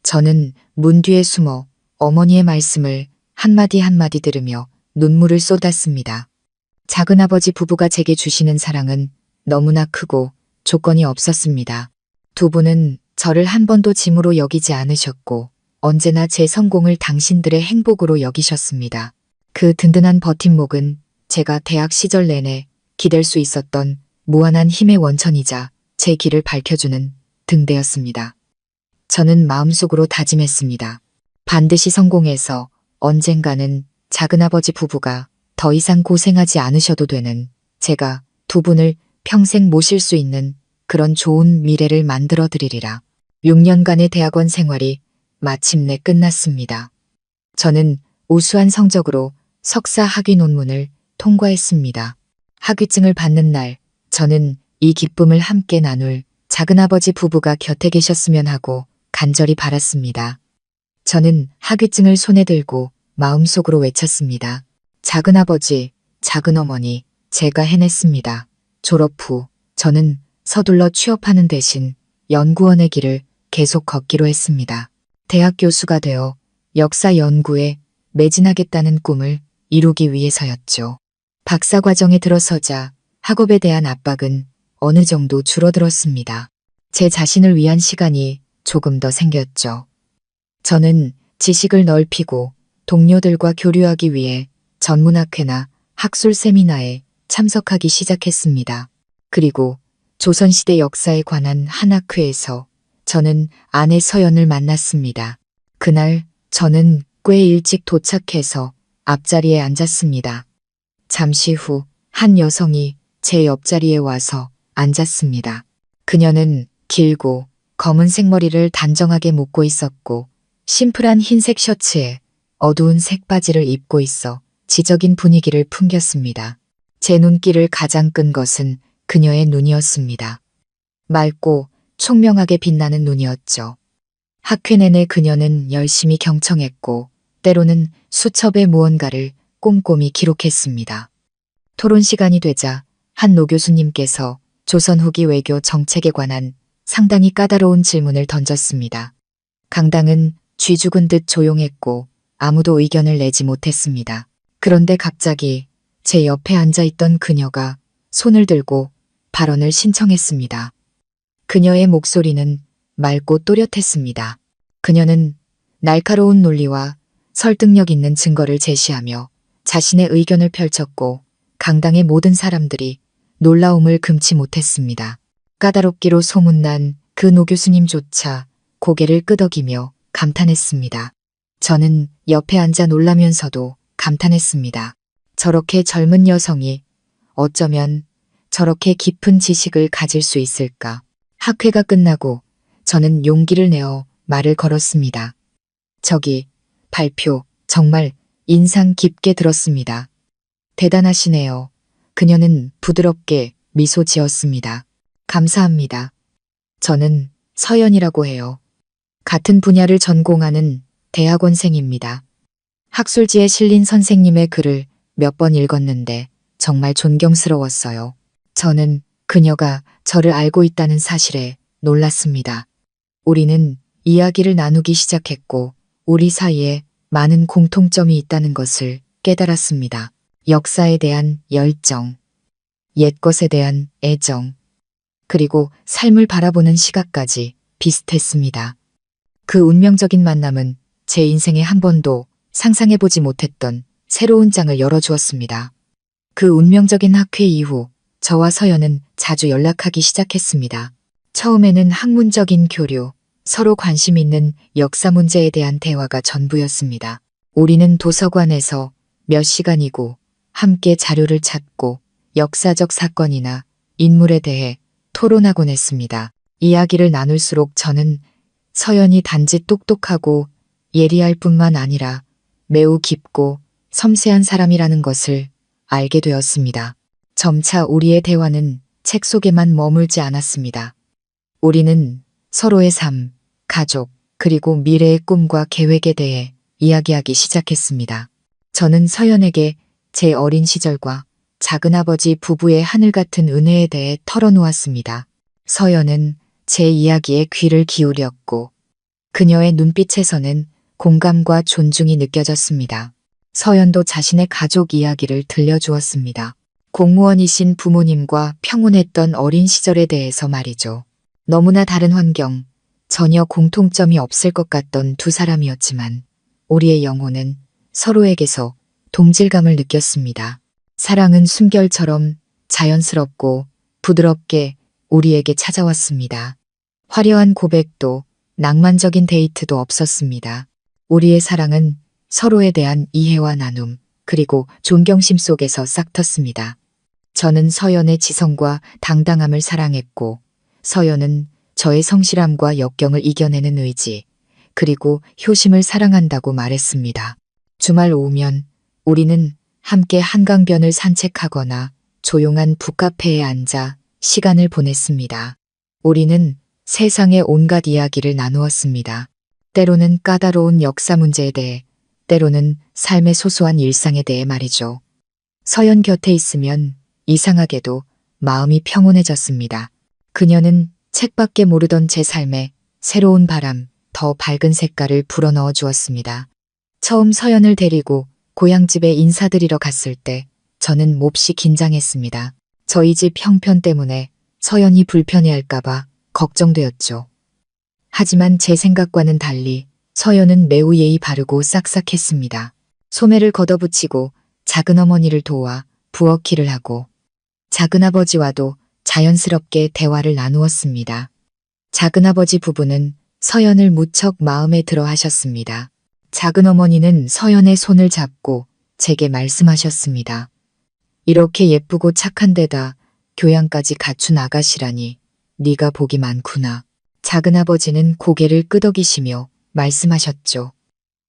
A: 저는 문 뒤에 숨어 어머니의 말씀을 한마디 한마디 들으며 눈물을 쏟았습니다. 작은아버지 부부가 제게 주시는 사랑은 너무나 크고 조건이 없었습니다. 두 분은 저를 한 번도 짐으로 여기지 않으셨고 언제나 제 성공을 당신들의 행복으로 여기셨습니다. 그 든든한 버팀목은 제가 대학 시절 내내 기댈 수 있었던 무한한 힘의 원천이자 제 길을 밝혀주는 등대였습니다. 저는 마음속으로 다짐했습니다. 반드시 성공해서 언젠가는 작은아버지 부부가 더 이상 고생하지 않으셔도 되는 제가 두 분을 평생 모실 수 있는 그런 좋은 미래를 만들어 드리리라. 6년간의 대학원 생활이 마침내 끝났습니다. 저는 우수한 성적으로 석사 학위 논문을 통과했습니다. 학위증을 받는 날 저는 이 기쁨을 함께 나눌 작은아버지 부부가 곁에 계셨으면 하고 간절히 바랐습니다. 저는 학위증을 손에 들고 마음속으로 외쳤습니다. 작은아버지, 작은어머니, 제가 해냈습니다. 졸업 후 저는 서둘러 취업하는 대신 연구원의 길을 계속 걷기로 했습니다. 대학 교수가 되어 역사 연구에 매진하겠다는 꿈을 이루기 위해서였죠. 박사 과정에 들어서자 학업에 대한 압박은 어느 정도 줄어들었습니다. 제 자신을 위한 시간이 조금 더 생겼죠. 저는 지식을 넓히고 동료들과 교류하기 위해 전문학회나 학술 세미나에 참석하기 시작했습니다. 그리고 조선시대 역사에 관한 한 학회에서 저는 아내 서연을 만났습니다. 그날 저는 꽤 일찍 도착해서 앞자리에 앉았습니다. 잠시 후 한 여성이 제 옆자리에 와서 앉았습니다. 그녀는 길고 검은색 머리를 단정하게 묶고 있었고 심플한 흰색 셔츠에 어두운 색바지를 입고 있어 지적인 분위기를 풍겼습니다. 제 눈길을 가장 끈 것은 그녀의 눈이었습니다. 맑고 총명하게 빛나는 눈이었죠. 학회 내내 그녀는 열심히 경청했고 때로는 수첩에 무언가를 꼼꼼히 기록했습니다. 토론 시간이 되자 한 노 교수님께서 조선 후기 외교 정책에 관한 상당히 까다로운 질문을 던졌습니다. 강당은 쥐 죽은 듯 조용했고 아무도 의견을 내지 못했습니다. 그런데 갑자기 제 옆에 앉아있던 그녀가 손을 들고 발언을 신청했습니다. 그녀의 목소리는 맑고 또렷했습니다. 그녀는 날카로운 논리와 설득력 있는 증거를 제시하며 자신의 의견을 펼쳤고 강당의 모든 사람들이 놀라움을 금치 못했습니다. 까다롭기로 소문난 그 노 교수님조차 고개를 끄덕이며 감탄했습니다. 저는 옆에 앉아 놀라면서도 감탄했습니다. 저렇게 젊은 여성이 어쩌면 저렇게 깊은 지식을 가질 수 있을까? 학회가 끝나고 저는 용기를 내어 말을 걸었습니다. 저기, 발표 정말 인상 깊게 들었습니다. 대단하시네요. 그녀는 부드럽게 미소 지었습니다. 감사합니다. 저는 서연이라고 해요. 같은 분야를 전공하는 대학원생입니다. 학술지에 실린 선생님의 글을 몇 번 읽었는데 정말 존경스러웠어요. 저는 그녀가 저를 알고 있다는 사실에 놀랐습니다. 우리는 이야기를 나누기 시작했고 우리 사이에 많은 공통점이 있다는 것을 깨달았습니다. 역사에 대한 열정, 옛것에 대한 애정, 그리고 삶을 바라보는 시각까지 비슷했습니다. 그 운명적인 만남은 제 인생에 한 번도 상상해보지 못했던 새로운 장을 열어주었습니다. 그 운명적인 학회 이후 저와 서연은 자주 연락하기 시작했습니다. 처음에는 학문적인 교류, 서로 관심 있는 역사 문제에 대한 대화가 전부였습니다. 우리는 도서관에서 몇 시간이고 함께 자료를 찾고 역사적 사건이나 인물에 대해 토론하곤 했습니다. 이야기를 나눌수록 저는 서연이 단지 똑똑하고 예리할 뿐만 아니라 매우 깊고 섬세한 사람이라는 것을 알게 되었습니다. 점차 우리의 대화는 책 속에만 머물지 않았습니다. 우리는 서로의 삶, 가족, 그리고 미래의 꿈과 계획에 대해 이야기하기 시작했습니다. 저는 서연에게 제 어린 시절과 작은아버지 부부의 하늘 같은 은혜에 대해 털어놓았습니다. 서연은 제 이야기에 귀를 기울였고 그녀의 눈빛에서는 공감과 존중이 느껴졌습니다. 서연도 자신의 가족 이야기를 들려주었습니다. 공무원이신 부모님과 평온했던 어린 시절에 대해서 말이죠. 너무나 다른 환경, 전혀 공통점이 없을 것 같던 두 사람이었지만 우리의 영혼은 서로에게서 동질감을 느꼈습니다. 사랑은 숨결처럼 자연스럽고 부드럽게 우리에게 찾아왔습니다. 화려한 고백도 낭만적인 데이트도 없었습니다. 우리의 사랑은 서로에 대한 이해와 나눔, 그리고 존경심 속에서 싹텄습니다. 저는 서연의 지성과 당당함을 사랑했고 서연은 저의 성실함과 역경을 이겨내는 의지, 그리고 효심을 사랑한다고 말했습니다. 주말 오후면 우리는 함께 한강변을 산책하거나 조용한 북카페에 앉아 시간을 보냈습니다. 우리는 세상의 온갖 이야기를 나누었습니다. 때로는 까다로운 역사 문제에 대해, 때로는 삶의 소소한 일상에 대해 말이죠. 서연 곁에 있으면 이상하게도 마음이 평온해졌습니다. 그녀는 책밖에 모르던 제 삶에 새로운 바람, 더 밝은 색깔을 불어넣어 주었습니다. 처음 서연을 데리고 고향집에 인사드리러 갔을 때 저는 몹시 긴장했습니다. 저희 집 형편 때문에 서연이 불편해할까봐 걱정되었죠. 하지만 제 생각과는 달리 서연은 매우 예의 바르고 싹싹했습니다. 소매를 걷어붙이고 작은어머니를 도와 부엌일을 하고 작은아버지와도 자연스럽게 대화를 나누었습니다. 작은아버지 부부는 서연을 무척 마음에 들어 하셨습니다. 작은어머니는 서연의 손을 잡고 제게 말씀하셨습니다. 이렇게 예쁘고 착한 데다 교양까지 갖춘 아가씨라니 네가 복이 많구나. 작은아버지는 고개를 끄덕이시며 말씀하셨죠.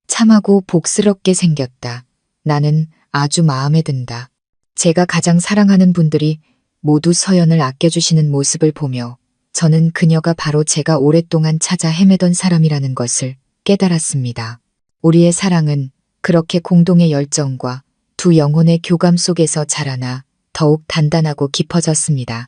A: 참하고 복스럽게 생겼다. 나는 아주 마음에 든다. 제가 가장 사랑하는 분들이 모두 서연을 아껴주시는 모습을 보며 저는 그녀가 바로 제가 오랫동안 찾아 헤매던 사람이라는 것을 깨달았습니다. 우리의 사랑은 그렇게 공동의 열정과 두 영혼의 교감 속에서 자라나 더욱 단단하고 깊어졌습니다.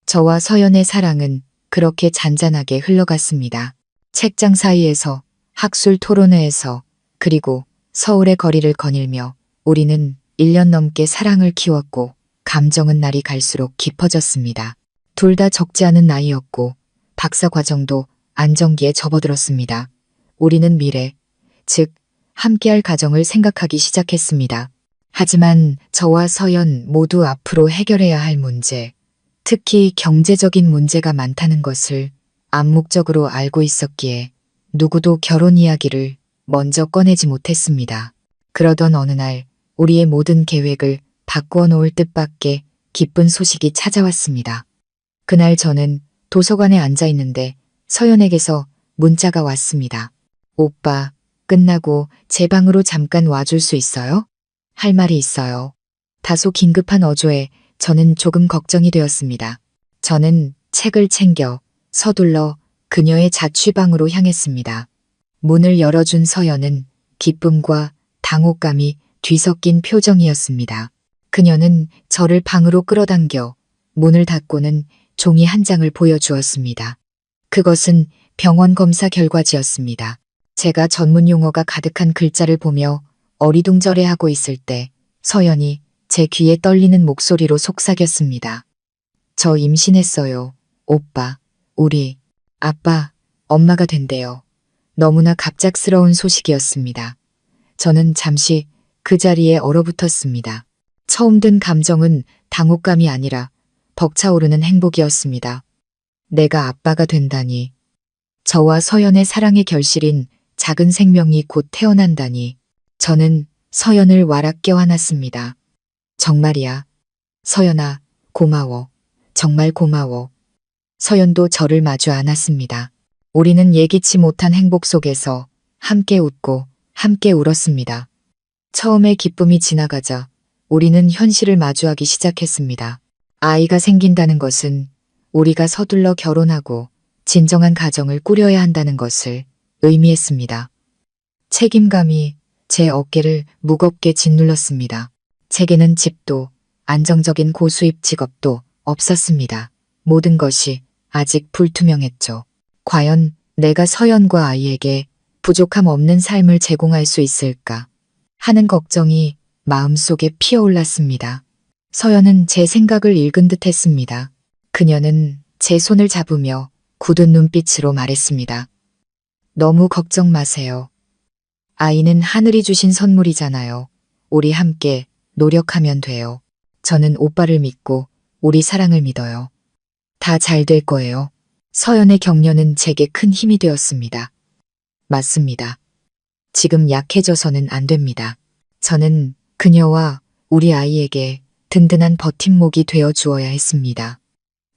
A: 저와 서연의 사랑은 그렇게 잔잔하게 흘러갔습니다. 책장 사이에서, 학술 토론회에서, 그리고 서울의 거리를 거닐며 우리는 1년 넘게 사랑을 키웠고 감정은 날이 갈수록 깊어졌습니다. 둘 다 적지 않은 나이였고 박사 과정도 안정기에 접어들었습니다. 우리는 미래, 즉 함께할 가정을 생각하기 시작했습니다. 하지만 저와 서연 모두 앞으로 해결해야 할 문제, 특히 경제적인 문제가 많다는 것을 암묵적으로 알고 있었기에 누구도 결혼 이야기를 먼저 꺼내지 못했습니다. 그러던 어느 날 우리의 모든 계획을 바꾸어 놓을 뜻밖의 기쁜 소식이 찾아왔습니다. 그날 저는 도서관에 앉아 있는데 서연에게서 문자가 왔습니다. 오빠, 끝나고 제 방으로 잠깐 와줄 수 있어요? 할 말이 있어요. 다소 긴급한 어조에 저는 조금 걱정이 되었습니다. 저는 책을 챙겨 서둘러 그녀의 자취방으로 향했습니다. 문을 열어준 서연은 기쁨과 당혹감이 뒤섞인 표정이었습니다. 그녀는 저를 방으로 끌어당겨 문을 닫고는 종이 한 장을 보여주었습니다. 그것은 병원 검사 결과지였습니다. 제가 전문 용어가 가득한 글자를 보며 어리둥절해하고 있을 때 서연이 제 귀에 떨리는 목소리로 속삭였습니다. 저 임신했어요. 오빠, 우리 아빠, 엄마가 된대요. 너무나 갑작스러운 소식이었습니다. 저는 잠시 그 자리에 얼어붙었습니다. 처음 든 감정은 당혹감이 아니라 벅차오르는 행복이었습니다. 내가 아빠가 된다니. 저와 서연의 사랑의 결실인 작은 생명이 곧 태어난다니. 저는 서연을 와락 껴안았습니다. 정말이야. 서연아, 고마워. 정말 고마워. 서연도 저를 마주 안았습니다. 우리는 예기치 못한 행복 속에서 함께 웃고 함께 울었습니다. 처음에 기쁨이 지나가자 우리는 현실을 마주하기 시작했습니다. 아이가 생긴다는 것은 우리가 서둘러 결혼하고 진정한 가정을 꾸려야 한다는 것을 의미했습니다. 책임감이 제 어깨를 무겁게 짓눌렀습니다. 제게는 집도 안정적인 고수입 직업도 없었습니다. 모든 것이 아직 불투명했죠. 과연 내가 서연과 아이에게 부족함 없는 삶을 제공할 수 있을까 하는 걱정이 마음속에 피어올랐습니다. 서연은 제 생각을 읽은 듯 했습니다. 그녀는 제 손을 잡으며 굳은 눈빛으로 말했습니다. 너무 걱정 마세요. 아이는 하늘이 주신 선물이잖아요. 우리 함께 노력하면 돼요. 저는 오빠를 믿고 우리 사랑을 믿어요. 다 잘 될 거예요. 서연의 격려는 제게 큰 힘이 되었습니다. 맞습니다. 지금 약해져서는 안 됩니다. 저는 그녀와 우리 아이에게 든든한 버팀목이 되어 주어야 했습니다.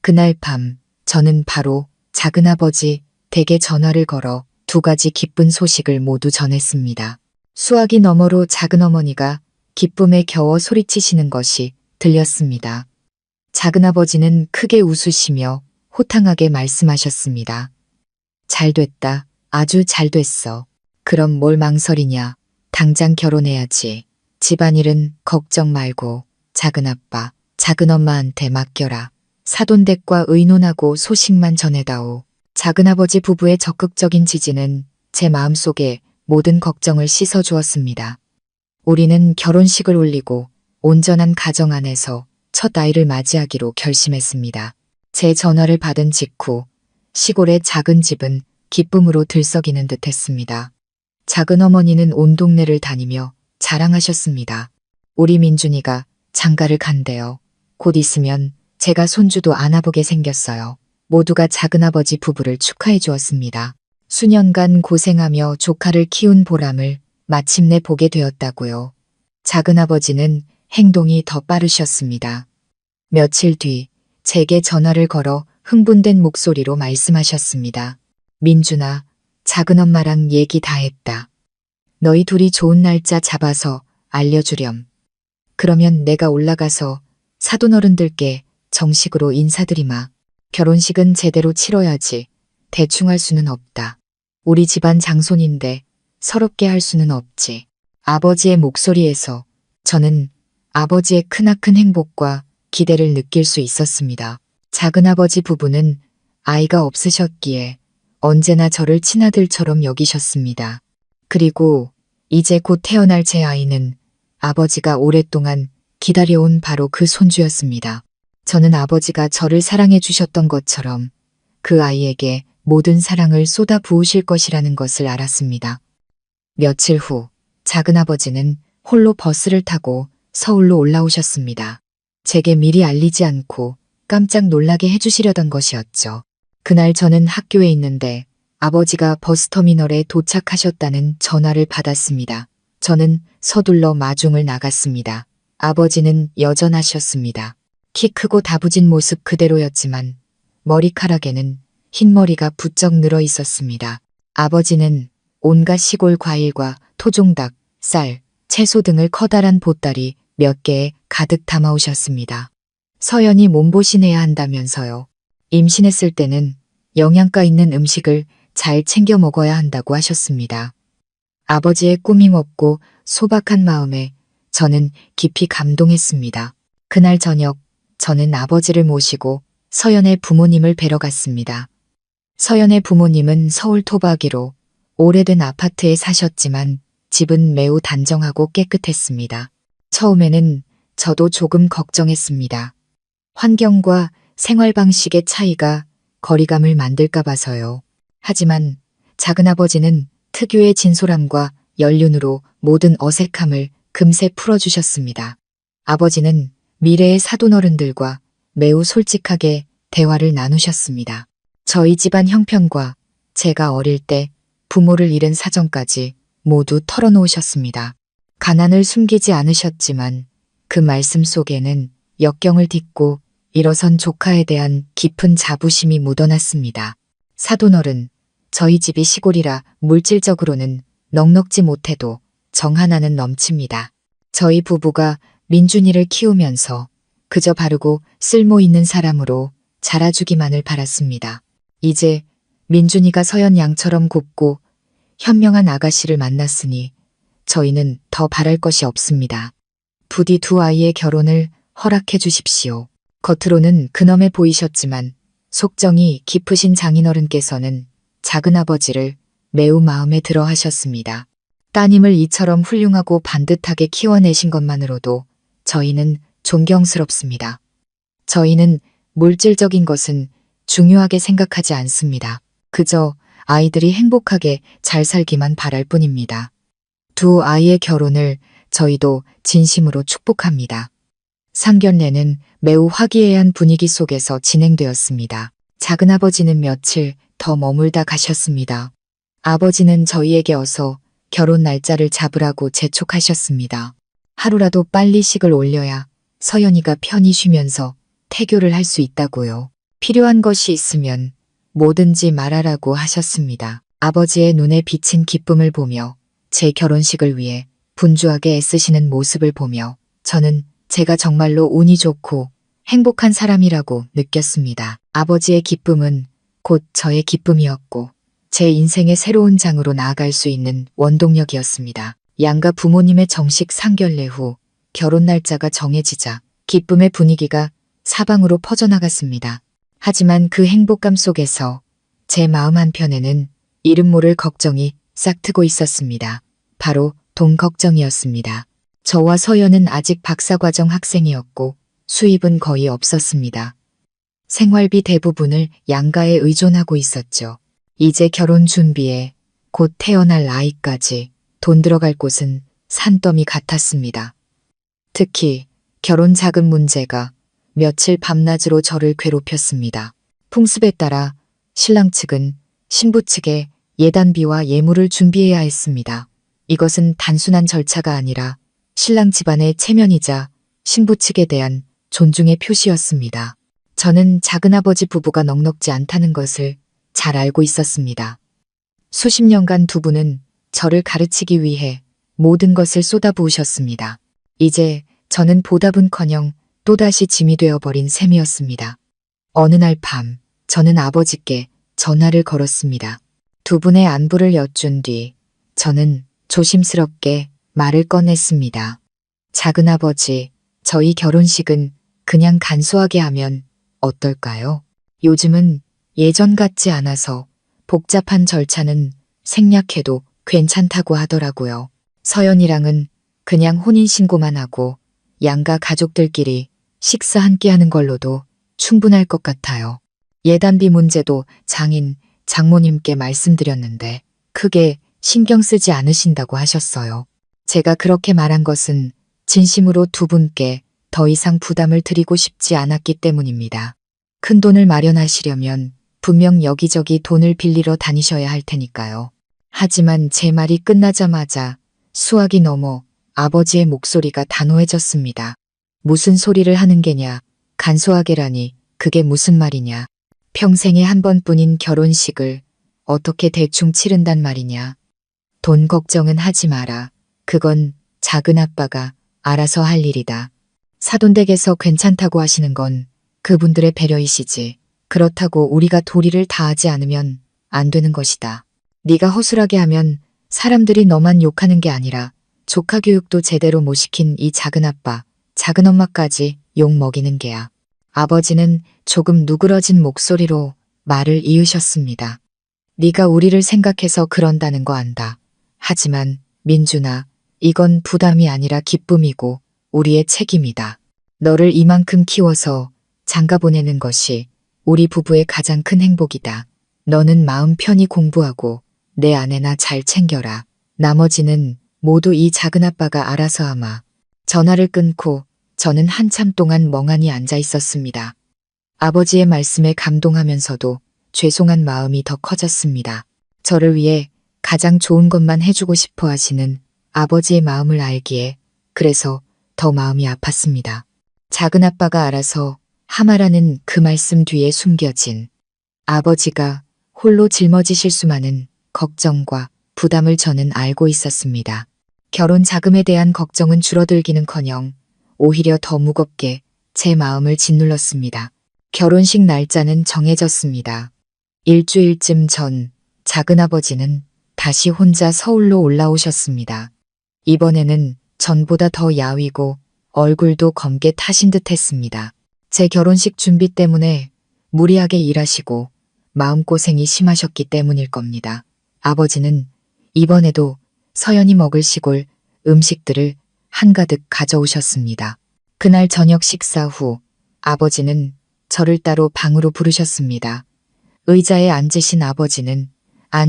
A: 그날 밤 저는 바로 작은아버지 댁에 전화를 걸어 두 가지 기쁜 소식을 모두 전했습니다. 수화기 너머로 작은어머니가 기쁨에 겨워 소리치시는 것이 들렸습니다. 작은아버지는 크게 웃으시며 호탕하게 말씀하셨습니다. 잘 됐다. 아주 잘 됐어. 그럼 뭘 망설이냐. 당장 결혼해야지. 집안일은 걱정 말고 작은아빠, 작은엄마한테 맡겨라. 사돈댁과 의논하고 소식만 전해다오. 작은아버지 부부의 적극적인 지지는 제 마음속에 모든 걱정을 씻어주었습니다. 우리는 결혼식을 올리고 온전한 가정 안에서 첫 아이를 맞이하기로 결심했습니다. 제 전화를 받은 직후 시골의 작은 집은 기쁨으로 들썩이는 듯 했습니다. 작은 어머니는 온 동네를 다니며 자랑하셨습니다. 우리 민준이가 장가를 간대요. 곧 있으면 제가 손주도 안아보게 생겼어요. 모두가 작은아버지 부부를 축하해 주었습니다. 수년간 고생하며 조카를 키운 보람을 마침내 보게 되었다고요. 작은아버지는 행동이 더 빠르셨습니다. 며칠 뒤 제게 전화를 걸어 흥분된 목소리로 말씀하셨습니다. 민준아, 작은엄마랑 얘기 다 했다. 너희 둘이 좋은 날짜 잡아서 알려주렴. 그러면 내가 올라가서 사돈어른들께 정식으로 인사드리마. 결혼식은 제대로 치러야지. 대충 할 수는 없다. 우리 집안 장손인데 서럽게 할 수는 없지. 아버지의 목소리에서 저는 아버지의 크나큰 행복과 기대를 느낄 수 있었습니다. 작은아버지 부부는 아이가 없으셨기에 언제나 저를 친아들처럼 여기셨습니다. 그리고 이제 곧 태어날 제 아이는 아버지가 오랫동안 기다려온 바로 그 손주였습니다. 저는 아버지가 저를 사랑해 주셨던 것처럼 그 아이에게 모든 사랑을 쏟아 부으실 것이라는 것을 알았습니다. 며칠 후 작은아버지는 홀로 버스를 타고 서울로 올라오셨습니다. 제게 미리 알리지 않고 깜짝 놀라게 해주시려던 것이었죠. 그날 저는 학교에 있는데 아버지가 버스터미널에 도착하셨다는 전화를 받았습니다. 저는 서둘러 마중을 나갔습니다. 아버지는 여전하셨습니다. 키 크고 다부진 모습 그대로였지만 머리카락에는 흰머리가 부쩍 늘어 있었습니다. 아버지는 온갖 시골 과일과 토종닭, 쌀, 채소 등을 커다란 보따리 몇 개에 가득 담아오셨습니다. 서연이 몸보신해야 한다면서요. 임신했을 때는 영양가 있는 음식을 잘 챙겨 먹어야 한다고 하셨습니다. 아버지의 꾸밈 없고 소박한 마음에 저는 깊이 감동했습니다. 그날 저녁 저는 아버지를 모시고 서연의 부모님을 뵈러 갔습니다. 서연의 부모님은 서울 토박이로 오래된 아파트에 사셨지만 집은 매우 단정하고 깨끗했습니다. 처음에는 저도 조금 걱정했습니다. 환경과 생활 방식의 차이가 거리감을 만들까 봐서요. 하지만 작은아버지는 특유의 진솔함과 연륜으로 모든 어색함을 금세 풀어주셨습니다. 아버지는 미래의 사돈어른들과 매우 솔직하게 대화를 나누셨습니다. 저희 집안 형편과 제가 어릴 때 부모를 잃은 사정까지 모두 털어놓으셨습니다. 가난을 숨기지 않으셨지만 그 말씀 속에는 역경을 딛고 일어선 조카에 대한 깊은 자부심이 묻어났습니다. 사돈어른, 저희 집이 시골이라 물질적으로는 넉넉지 못해도 정 하나는 넘칩니다. 저희 부부가 민준이를 키우면서 그저 바르고 쓸모 있는 사람으로 자라주기만을 바랐습니다. 이제 민준이가 서연 양처럼 곱고 현명한 아가씨를 만났으니 저희는 더 바랄 것이 없습니다. 부디 두 아이의 결혼을 허락해 주십시오. 겉으로는 근엄해 보이셨지만 속정이 깊으신 장인어른께서는 작은아버지를 매우 마음에 들어 하셨습니다. 따님을 이처럼 훌륭하고 반듯하게 키워내신 것만으로도 저희는 존경스럽습니다. 저희는 물질적인 것은 중요하게 생각하지 않습니다. 그저 아이들이 행복하게 잘 살기만 바랄 뿐입니다. 두 아이의 결혼을 저희도 진심으로 축복합니다. 상견례는 매우 화기애애한 분위기 속에서 진행되었습니다. 작은아버지는 며칠 더 머물다 가셨습니다. 아버지는 저희에게 어서 결혼 날짜를 잡으라고 재촉하셨습니다. 하루라도 빨리 식을 올려야 서연이가 편히 쉬면서 태교를 할 수 있다고요. 필요한 것이 있으면 뭐든지 말하라고 하셨습니다. 아버지의 눈에 비친 기쁨을 보며 제 결혼식을 위해 분주하게 애쓰시는 모습을 보며 저는 제가 정말로 운이 좋고 행복한 사람이라고 느꼈습니다. 아버지의 기쁨은 곧 저의 기쁨이었고 제 인생의 새로운 장으로 나아갈 수 있는 원동력이었습니다. 양가 부모님의 정식 상견례 후 결혼 날짜가 정해지자 기쁨의 분위기가 사방으로 퍼져나갔습니다. 하지만 그 행복감 속에서 제 마음 한편에는 이름 모를 걱정이 싹트고 있었습니다. 바로 돈 걱정이었습니다. 저와 서연은 아직 박사과정 학생이었고 수입은 거의 없었습니다. 생활비 대부분을 양가에 의존하고 있었죠. 이제 결혼 준비에 곧 태어날 아이까지 돈 들어갈 곳은 산더미 같았습니다. 특히 결혼 자금 문제가 며칠 밤낮으로 저를 괴롭혔습니다. 풍습에 따라 신랑 측은 신부 측에 예단비와 예물을 준비해야 했습니다. 이것은 단순한 절차가 아니라 신랑 집안의 체면이자 신부 측에 대한 존중의 표시였습니다. 저는 작은아버지 부부가 넉넉지 않다는 것을 잘 알고 있었습니다. 수십 년간 두 분은 저를 가르치기 위해 모든 것을 쏟아부으셨습니다. 이제 저는 보답은커녕 또다시 짐이 되어버린 셈이었습니다. 어느 날 밤 저는 아버지께 전화를 걸었습니다. 두 분의 안부를 여쭌 뒤 저는 조심스럽게 말을 꺼냈습니다. 작은아버지, 저희 결혼식은 그냥 간소하게 하면 어떨까요? 요즘은 예전 같지 않아서 복잡한 절차는 생략해도 괜찮다고 하더라고요. 서연이랑은 그냥 혼인신고만 하고 양가 가족들끼리 식사 함께 하는 걸로도 충분할 것 같아요. 예단비 문제도 장인, 장모님께 말씀드렸는데 크게 신경 쓰지 않으신다고 하셨어요. 제가 그렇게 말한 것은 진심으로 두 분께 더 이상 부담을 드리고 싶지 않았기 때문입니다. 큰 돈을 마련하시려면 분명 여기저기 돈을 빌리러 다니셔야 할 테니까요. 하지만 제 말이 끝나자마자 수학이 넘어 아버지의 목소리가 단호해졌습니다. 무슨 소리를 하는 게냐? 간소하게라니 그게 무슨 말이냐? 평생에 한 번뿐인 결혼식을 어떻게 대충 치른단 말이냐? 돈 걱정은 하지 마라. 그건 작은아빠가 알아서 할 일이다. 사돈댁에서 괜찮다고 하시는 건 그분들의 배려이시지. 그렇다고 우리가 도리를 다하지 않으면 안 되는 것이다. 네가 허술하게 하면 사람들이 너만 욕하는 게 아니라 조카 교육도 제대로 못 시킨 이 작은아빠, 작은엄마까지 욕 먹이는 게야. 아버지는 조금 누그러진 목소리로 말을 이으셨습니다. 네가 우리를 생각해서 그런다는 거 안다. 하지만 민준아, 이건 부담이 아니라 기쁨이고 우리의 책임이다. 너를 이만큼 키워서 장가 보내는 것이 우리 부부의 가장 큰 행복이다. 너는 마음 편히 공부하고 내 아내나 잘 챙겨라. 나머지는 모두 이 작은아빠가 알아서 하마. 전화를 끊고 저는 한참 동안 멍하니 앉아 있었습니다. 아버지의 말씀에 감동하면서도 죄송한 마음이 더 커졌습니다. 저를 위해 가장 좋은 것만 해주고 싶어 하시는 아버지의 마음을 알기에 그래서 더 마음이 아팠습니다. 작은아빠가 알아서 하마라는 그 말씀 뒤에 숨겨진 아버지가 홀로 짊어지실 수많은 걱정과 부담을 저는 알고 있었습니다. 결혼 자금에 대한 걱정은 줄어들기는커녕 오히려 더 무겁게 제 마음을 짓눌렀습니다. 결혼식 날짜는 정해졌습니다. 일주일쯤 전 작은아버지는 다시 혼자 서울로 올라오셨습니다. 이번에는 전보다 더 야위고 얼굴도 검게 타신 듯 했습니다. 제 결혼식 준비 때문에 무리하게 일하시고 마음고생이 심하셨기 때문일 겁니다. 아버지는 이번에도 서연이 먹을 시골 음식들을 한가득 가져오셨습니다. 그날 저녁 식사 후 아버지는 저를 따로 방으로 부르셨습니다. 의자에 앉으신 아버지는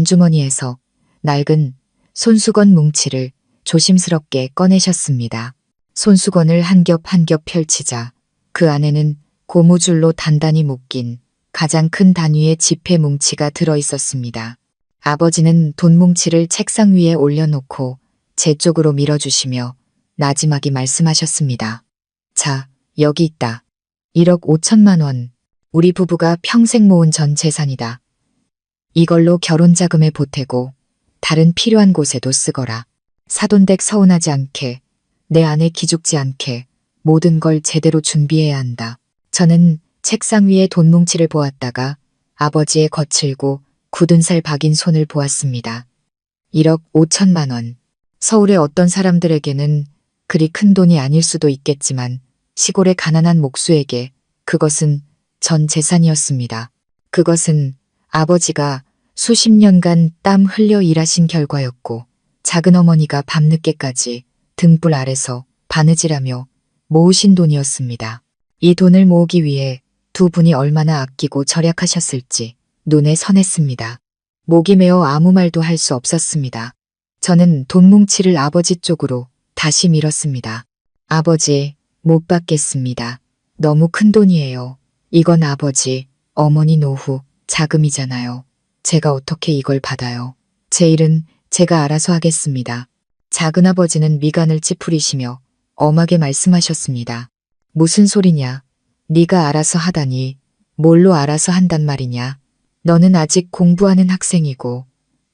A: 안주머니에서 낡은 손수건 뭉치를 조심스럽게 꺼내셨습니다. 손수건을 한 겹 한 겹 펼치자 그 안에는 고무줄로 단단히 묶인 가장 큰 단위의 지폐 뭉치가 들어있었습니다. 아버지는 돈 뭉치를 책상 위에 올려놓고 제 쪽으로 밀어주시며 나지막이 말씀하셨습니다. 자, 여기 있다. 1억 5천만 원. 우리 부부가 평생 모은 전 재산이다. 이걸로 결혼 자금에 보태고 다른 필요한 곳에도 쓰거라. 사돈댁 서운하지 않게, 내 아내 기죽지 않게 모든 걸 제대로 준비해야 한다. 저는 책상 위에 돈 뭉치를 보았다가 아버지의 거칠고 굳은 살 박인 손을 보았습니다. 1억 5천만 원. 서울의 어떤 사람들에게는 그리 큰 돈이 아닐 수도 있겠지만 시골의 가난한 목수에게 그것은 전 재산이었습니다. 그것은 아버지가 수십 년간 땀 흘려 일하신 결과였고 작은어머니가 밤늦게까지 등불 아래서 바느질하며 모으신 돈이었습니다. 이 돈을 모으기 위해 두 분이 얼마나 아끼고 절약하셨을지 눈에 선했습니다. 목이 메어 아무 말도 할 수 없었습니다. 저는 돈 뭉치를 아버지 쪽으로 다시 밀었습니다. 아버지, 못 받겠습니다. 너무 큰 돈이에요. 이건 아버지, 어머니 노후, 자금이잖아요. 제가 어떻게 이걸 받아요. 제 일은 제가 알아서 하겠습니다. 작은아버지는 미간을 찌푸리시며 엄하게 말씀하셨습니다. 무슨 소리냐. 네가 알아서 하다니 뭘로 알아서 한단 말이냐. 너는 아직 공부하는 학생이고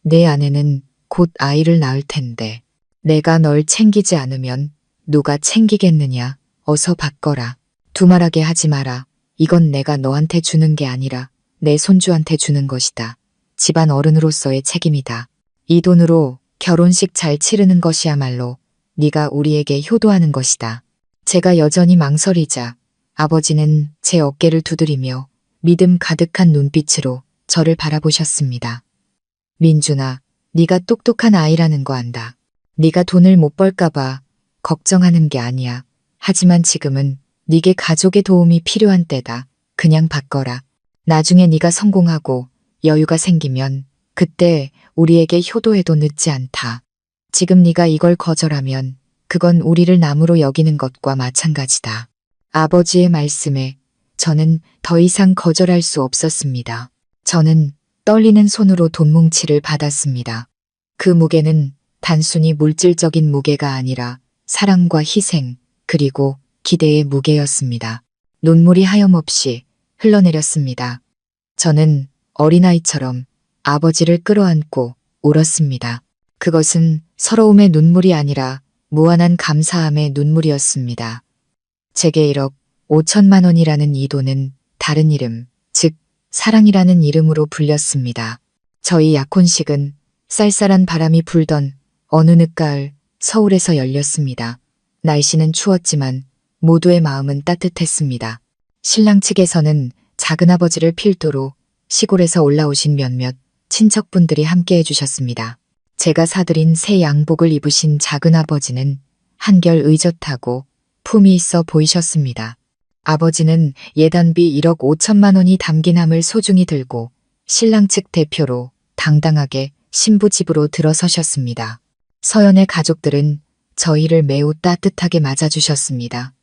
A: 내 아내는 곧 아이를 낳을 텐데 내가 널 챙기지 않으면 누가 챙기겠느냐. 어서 바꿔라. 두말하게 하지 마라. 이건 내가 너한테 주는 게 아니라 내 손주한테 주는 것이다. 집안 어른으로서의 책임이다. 이 돈으로 결혼식 잘 치르는 것이야말로 네가 우리에게 효도하는 것이다. 제가 여전히 망설이자 아버지는 제 어깨를 두드리며 믿음 가득한 눈빛으로 저를 바라보셨습니다. 민준아, 네가 똑똑한 아이라는 거 안다. 네가 돈을 못 벌까봐 걱정하는 게 아니야. 하지만 지금은 네게 가족의 도움이 필요한 때다. 그냥 바꿔라. 나중에 네가 성공하고 여유가 생기면 그때 우리에게 효도해도 늦지 않다. 지금 네가 이걸 거절하면 그건 우리를 남으로 여기는 것과 마찬가지다. 아버지의 말씀에 저는 더 이상 거절할 수 없었습니다. 저는 떨리는 손으로 돈 뭉치를 받았습니다. 그 무게는 단순히 물질적인 무게가 아니라 사랑과 희생 그리고 기대의 무게였습니다. 눈물이 하염없이 흘러내렸습니다. 저는 어린아이처럼 아버지를 끌어안고 울었습니다. 그것은 서러움의 눈물이 아니라 무한한 감사함의 눈물이었습니다. 제게 1억 5천만 원이라는 이 돈은 다른 이름, 즉 사랑이라는 이름으로 불렸습니다. 저희 약혼식은 쌀쌀한 바람이 불던 어느 늦가을 서울에서 열렸습니다. 날씨는 추웠지만 모두의 마음은 따뜻했습니다. 신랑 측에서는 작은아버지를 필두로 시골에서 올라오신 몇몇 친척분들이 함께 해주셨습니다. 제가 사드린 새 양복을 입으신 작은아버지는 한결 의젓하고 품이 있어 보이셨습니다. 아버지는 예단비 1억 5천만 원이 담긴 함을 소중히 들고 신랑 측 대표로 당당하게 신부 집으로 들어서셨습니다. 서연의 가족들은 저희를 매우 따뜻하게 맞아주셨습니다.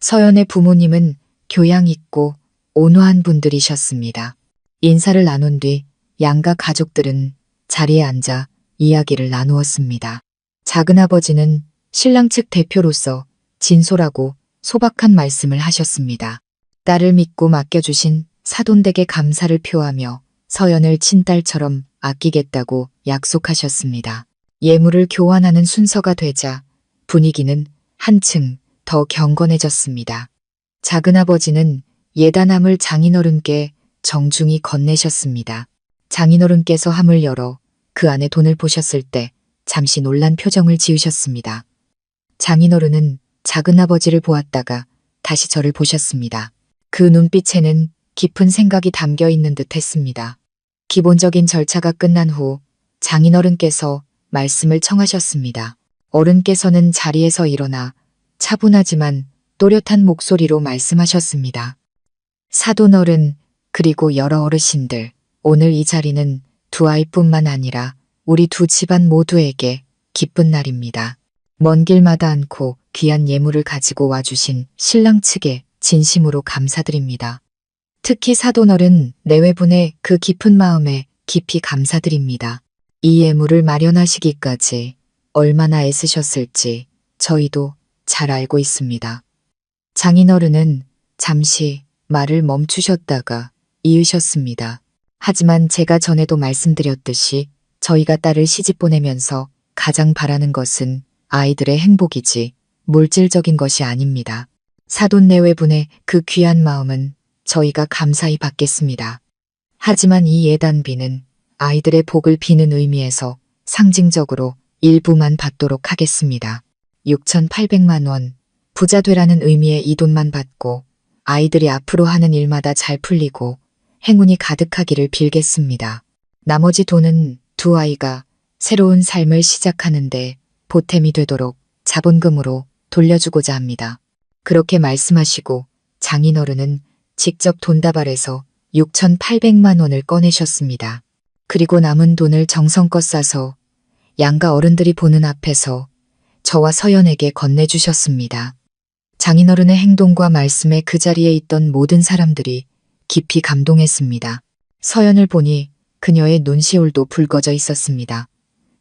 A: 서연의 부모님은 교양 있고 온화한 분들이셨습니다. 인사를 나눈 뒤 양가 가족들은 자리에 앉아 이야기를 나누었습니다. 작은아버지는 신랑 측 대표로서 진솔하고 소박한 말씀을 하셨습니다. 딸을 믿고 맡겨주신 사돈댁에 감사를 표하며 서연을 친딸처럼 아끼겠다고 약속하셨습니다. 예물을 교환하는 순서가 되자 분위기는 한층 더 경건해졌습니다. 작은아버지는 예단함을 장인어른께 정중히 건네셨습니다. 장인어른께서 함을 열어 그 안에 돈을 보셨을 때 잠시 놀란 표정을 지으셨습니다. 장인어른은 작은아버지를 보았다가 다시 저를 보셨습니다. 그 눈빛에는 깊은 생각이 담겨 있는 듯 했습니다. 기본적인 절차가 끝난 후 장인어른께서 말씀을 청하셨습니다. 어른께서는 자리에서 일어나 차분하지만 또렷한 목소리로 말씀하셨습니다. 사돈어른 그리고 여러 어르신들, 오늘 이 자리는 두 아이뿐만 아니라 우리 두 집안 모두에게 기쁜 날입니다. 먼 길마다 않고 귀한 예물을 가지고 와주신 신랑 측에 진심으로 감사드립니다. 특히 사돈어른 내외분의 그 깊은 마음에 깊이 감사드립니다. 이 예물을 마련하시기까지 얼마나 애쓰셨을지 저희도 잘 알고 있습니다. 장인어른은 잠시 말을 멈추셨다가 이으셨습니다. 하지만 제가 전에도 말씀드렸듯이 저희가 딸을 시집 보내면서 가장 바라는 것은 아이들의 행복이지 물질적인 것이 아닙니다. 사돈 내외분의 그 귀한 마음은 저희가 감사히 받겠습니다. 하지만 이 예단비는 아이들의 복을 비는 의미에서 상징적으로 일부만 받도록 하겠습니다. 6,800만 원, 부자 되라는 의미의 이 돈만 받고 아이들이 앞으로 하는 일마다 잘 풀리고 행운이 가득하기를 빌겠습니다. 나머지 돈은 두 아이가 새로운 삶을 시작하는데 보탬이 되도록 자본금으로 돌려주고자 합니다. 그렇게 말씀하시고 장인어른은 직접 돈다발에서 6,800만 원을 꺼내셨습니다. 그리고 남은 돈을 정성껏 싸서 양가 어른들이 보는 앞에서 저와 서연에게 건네주셨습니다. 장인어른의 행동과 말씀에 그 자리에 있던 모든 사람들이 깊이 감동했습니다. 서연을 보니 그녀의 눈시울도 붉어져 있었습니다.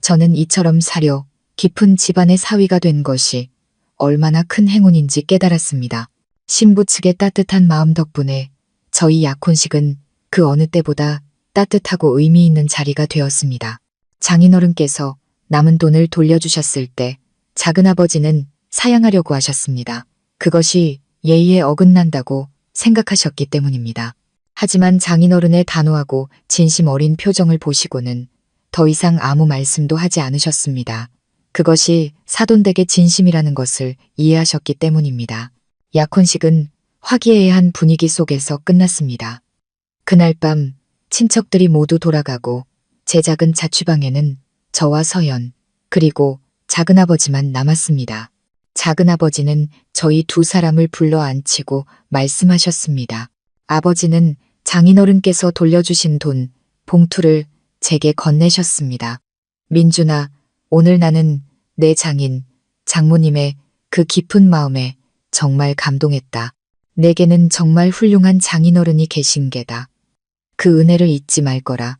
A: 저는 이처럼 사려 깊은 집안의 사위가 된 것이 얼마나 큰 행운인지 깨달았습니다. 신부 측의 따뜻한 마음 덕분에 저희 약혼식은 그 어느 때보다 따뜻하고 의미 있는 자리가 되었습니다. 장인어른께서 남은 돈을 돌려주셨을 때 작은아버지는 사양하려고 하셨습니다. 그것이 예의에 어긋난다고 생각하셨기 때문입니다. 하지만 장인어른의 단호하고 진심 어린 표정을 보시고는 더 이상 아무 말씀도 하지 않으셨습니다. 그것이 사돈댁의 진심이라는 것을 이해하셨기 때문입니다. 약혼식은 화기애애한 분위기 속에서 끝났습니다. 그날 밤 친척들이 모두 돌아가고 제 작은 자취방에는 저와 서연 그리고 작은아버지만 남았습니다. 작은아버지는 저희 두 사람을 불러 앉히고 말씀하셨습니다. 아버지는 장인어른께서 돌려주신 돈, 봉투를 제게 건네셨습니다. 민준아, 오늘 나는 내 장인, 장모님의 그 깊은 마음에 정말 감동했다. 내게는 정말 훌륭한 장인어른이 계신 게다. 그 은혜를 잊지 말 거라.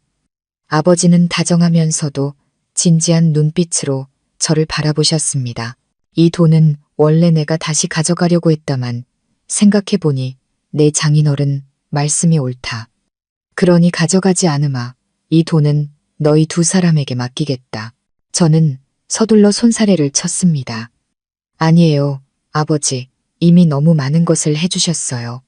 A: 아버지는 다정하면서도 진지한 눈빛으로 저를 바라보셨습니다. 이 돈은 원래 내가 다시 가져가려고 했다만 생각해보니 내 장인어른 말씀이 옳다. 그러니 가져가지 않으마. 이 돈은 너희 두 사람에게 맡기겠다. 저는 서둘러 손사래를 쳤습니다. 아니에요, 아버지. 이미 너무 많은 것을 해주셨어요.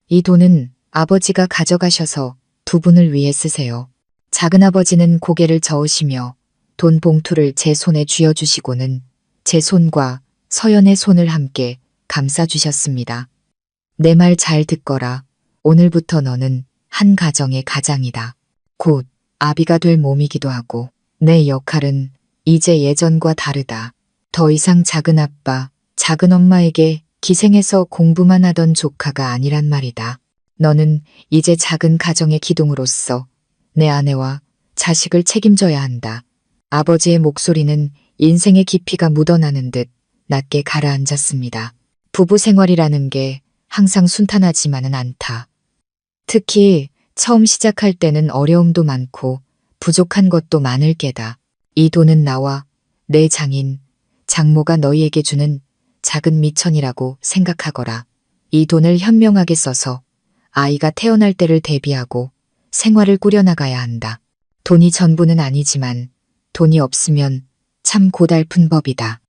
A: 이 돈은 아버지가 가져가셔서 두 분을 위해 쓰세요. 작은아버지는 고개를 저으시며 돈 봉투를 제 손에 쥐어주시고는 제 손과 서연의 손을 함께 감싸주셨습니다. 내 말 잘 듣거라. 오늘부터 너는 한 가정의 가장이다. 곧 아비가 될 몸이기도 하고 내 역할은 이제 예전과 다르다. 더 이상 작은 아빠, 작은 엄마에게 기생해서 공부만 하던 조카가 아니란 말이다. 너는 이제 작은 가정의 기둥으로서 내 아내와 자식을 책임져야 한다. 아버지의 목소리는 인생의 깊이가 묻어나는 듯 낮게 가라앉았습니다. 부부 생활이라는 게 항상 순탄하지만은 않다. 특히 처음 시작할 때는 어려움도 많고 부족한 것도 많을 게다. 이 돈은 나와 내 장인, 장모가 너희에게 주는 작은 미천이라고 생각하거라. 이 돈을 현명하게 써서 아이가 태어날 때를 대비하고 생활을 꾸려나가야 한다. 돈이 전부는 아니지만 돈이 없으면 참 고달픈 법이다.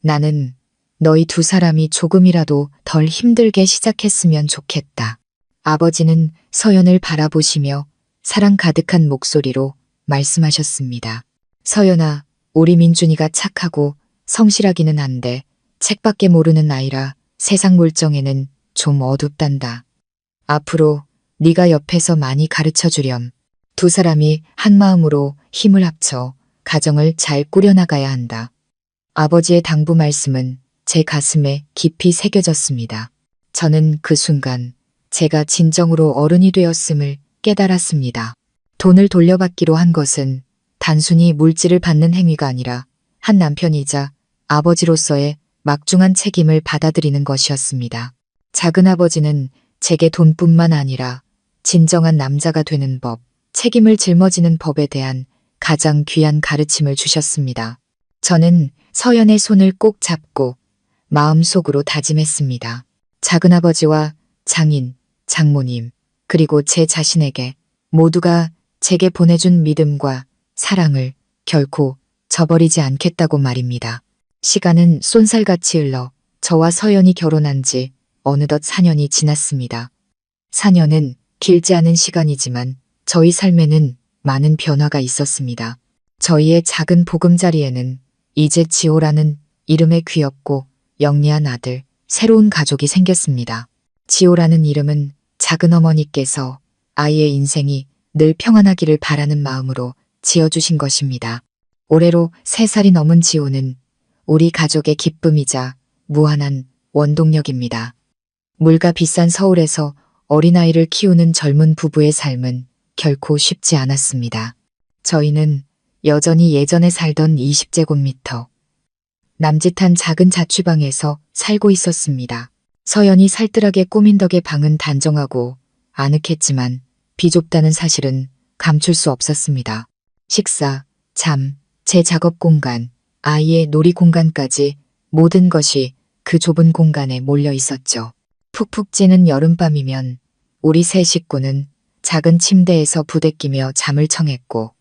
A: 나는 너희 두 사람이 조금이라도 덜 힘들게 시작했으면 좋겠다. 아버지는 서연을 바라보시며 사랑 가득한 목소리로 말씀하셨습니다. 서연아, 우리 민준이가 착하고 성실하기는 한데 책밖에 모르는 아이라 세상 물정에는 좀 어둡단다. 앞으로 네가 옆에서 많이 가르쳐 주렴. 두 사람이 한 마음으로 힘을 합쳐 가정을 잘 꾸려나가야 한다. 아버지의 당부 말씀은 제 가슴에 깊이 새겨졌습니다. 저는 그 순간 제가 진정으로 어른이 되었음을 깨달았습니다. 돈을 돌려받기로 한 것은 단순히 물질을 받는 행위가 아니라 한 남편이자 아버지로서의 막중한 책임을 받아들이는 것이었습니다. 작은아버지는 제게 돈뿐만 아니라 진정한 남자가 되는 법, 책임을 짊어지는 법에 대한 가장 귀한 가르침을 주셨습니다. 저는 서연의 손을 꼭 잡고 마음속으로 다짐했습니다. 작은아버지와 장인, 장모님, 그리고 제 자신에게 모두가 제게 보내준 믿음과 사랑을 결코 저버리지 않겠다고 말입니다. 시간은 쏜살같이 흘러 저와 서연이 결혼한 지 어느덧 4년이 지났습니다. 4년은 길지 않은 시간이지만 저희 삶에는 많은 변화가 있었습니다. 저희의 작은 보금자리에는 이제 지호라는 이름의 귀엽고 영리한 아들, 새로운 가족이 생겼습니다. 지호라는 이름은 작은 어머니께서 아이의 인생이 늘 평안하기를 바라는 마음으로 지어주신 것입니다. 올해로 3살이 넘은 지호는 우리 가족의 기쁨이자 무한한 원동력입니다. 물가 비싼 서울에서 어린아이를 키우는 젊은 부부의 삶은 결코 쉽지 않았습니다. 저희는 여전히 예전에 살던 20제곱미터 남짓한 작은 자취방에서 살고 있었습니다. 서연이 살뜰하게 꾸민 덕에 방은 단정하고 아늑했지만 비좁다는 사실은 감출 수 없었습니다. 식사, 잠, 제 작업 공간, 아이의 놀이 공간까지 모든 것이 그 좁은 공간에 몰려 있었죠. 푹푹 찌는 여름밤이면 우리 세 식구는 작은 침대에서 부대끼며 잠을 청했고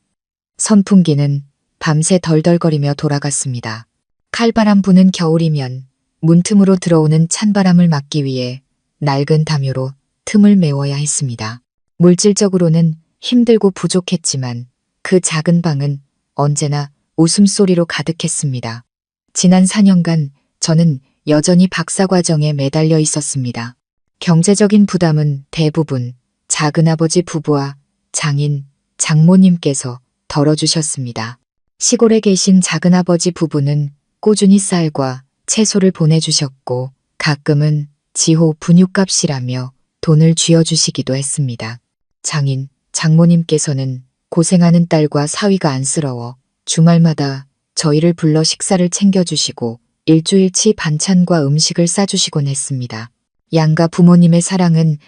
A: 선풍기는 밤새 덜덜거리며 돌아갔습니다. 칼바람 부는 겨울이면 문틈으로 들어오는 찬바람을 막기 위해 낡은 담요로 틈을 메워야 했습니다. 물질적으로는 힘들고 부족했지만 그 작은 방은 언제나 웃음소리로 가득했습니다. 지난 4년간 저는 여전히 박사과정에 매달려 있었습니다. 경제적인 부담은 대부분 작은아버지 부부와 장인, 장모님께서 덜어주셨습니다. 시골에 계신 작은아버지 부부는 꾸준히 쌀과 채소를 보내주셨고 가끔은 지호 분유값이라며 돈을 쥐어주시기도 했습니다. 장인, 장모님께서는 고생하는 딸과 사위가 안쓰러워 주말마다 저희를 불러 식사를 챙겨주시고 일주일치 반찬과 음식을 싸주시곤 했습니다. 양가 부모님의 사랑은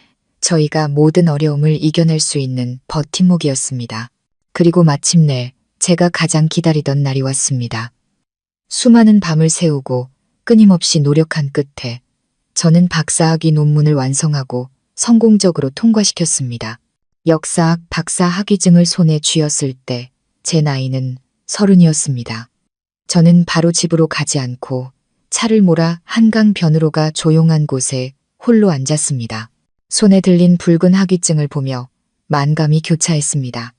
A: 저희가 모든 어려움을 이겨낼 수 있는 버팀목이었습니다. 그리고 마침내 제가 가장 기다리던 날이 왔습니다. 수많은 밤을 새우고 끊임없이 노력한 끝에 저는 박사학위 논문을 완성하고 성공적으로 통과시켰습니다. 역사학 박사 학위증을 손에 쥐었을 때 제 나이는 30이었습니다. 저는 바로 집으로 가지 않고 차를 몰아 한강 변으로가 조용한 곳에 홀로 앉았습니다. 손에 들린 붉은 학위증을 보며 만감이 교차했습니다.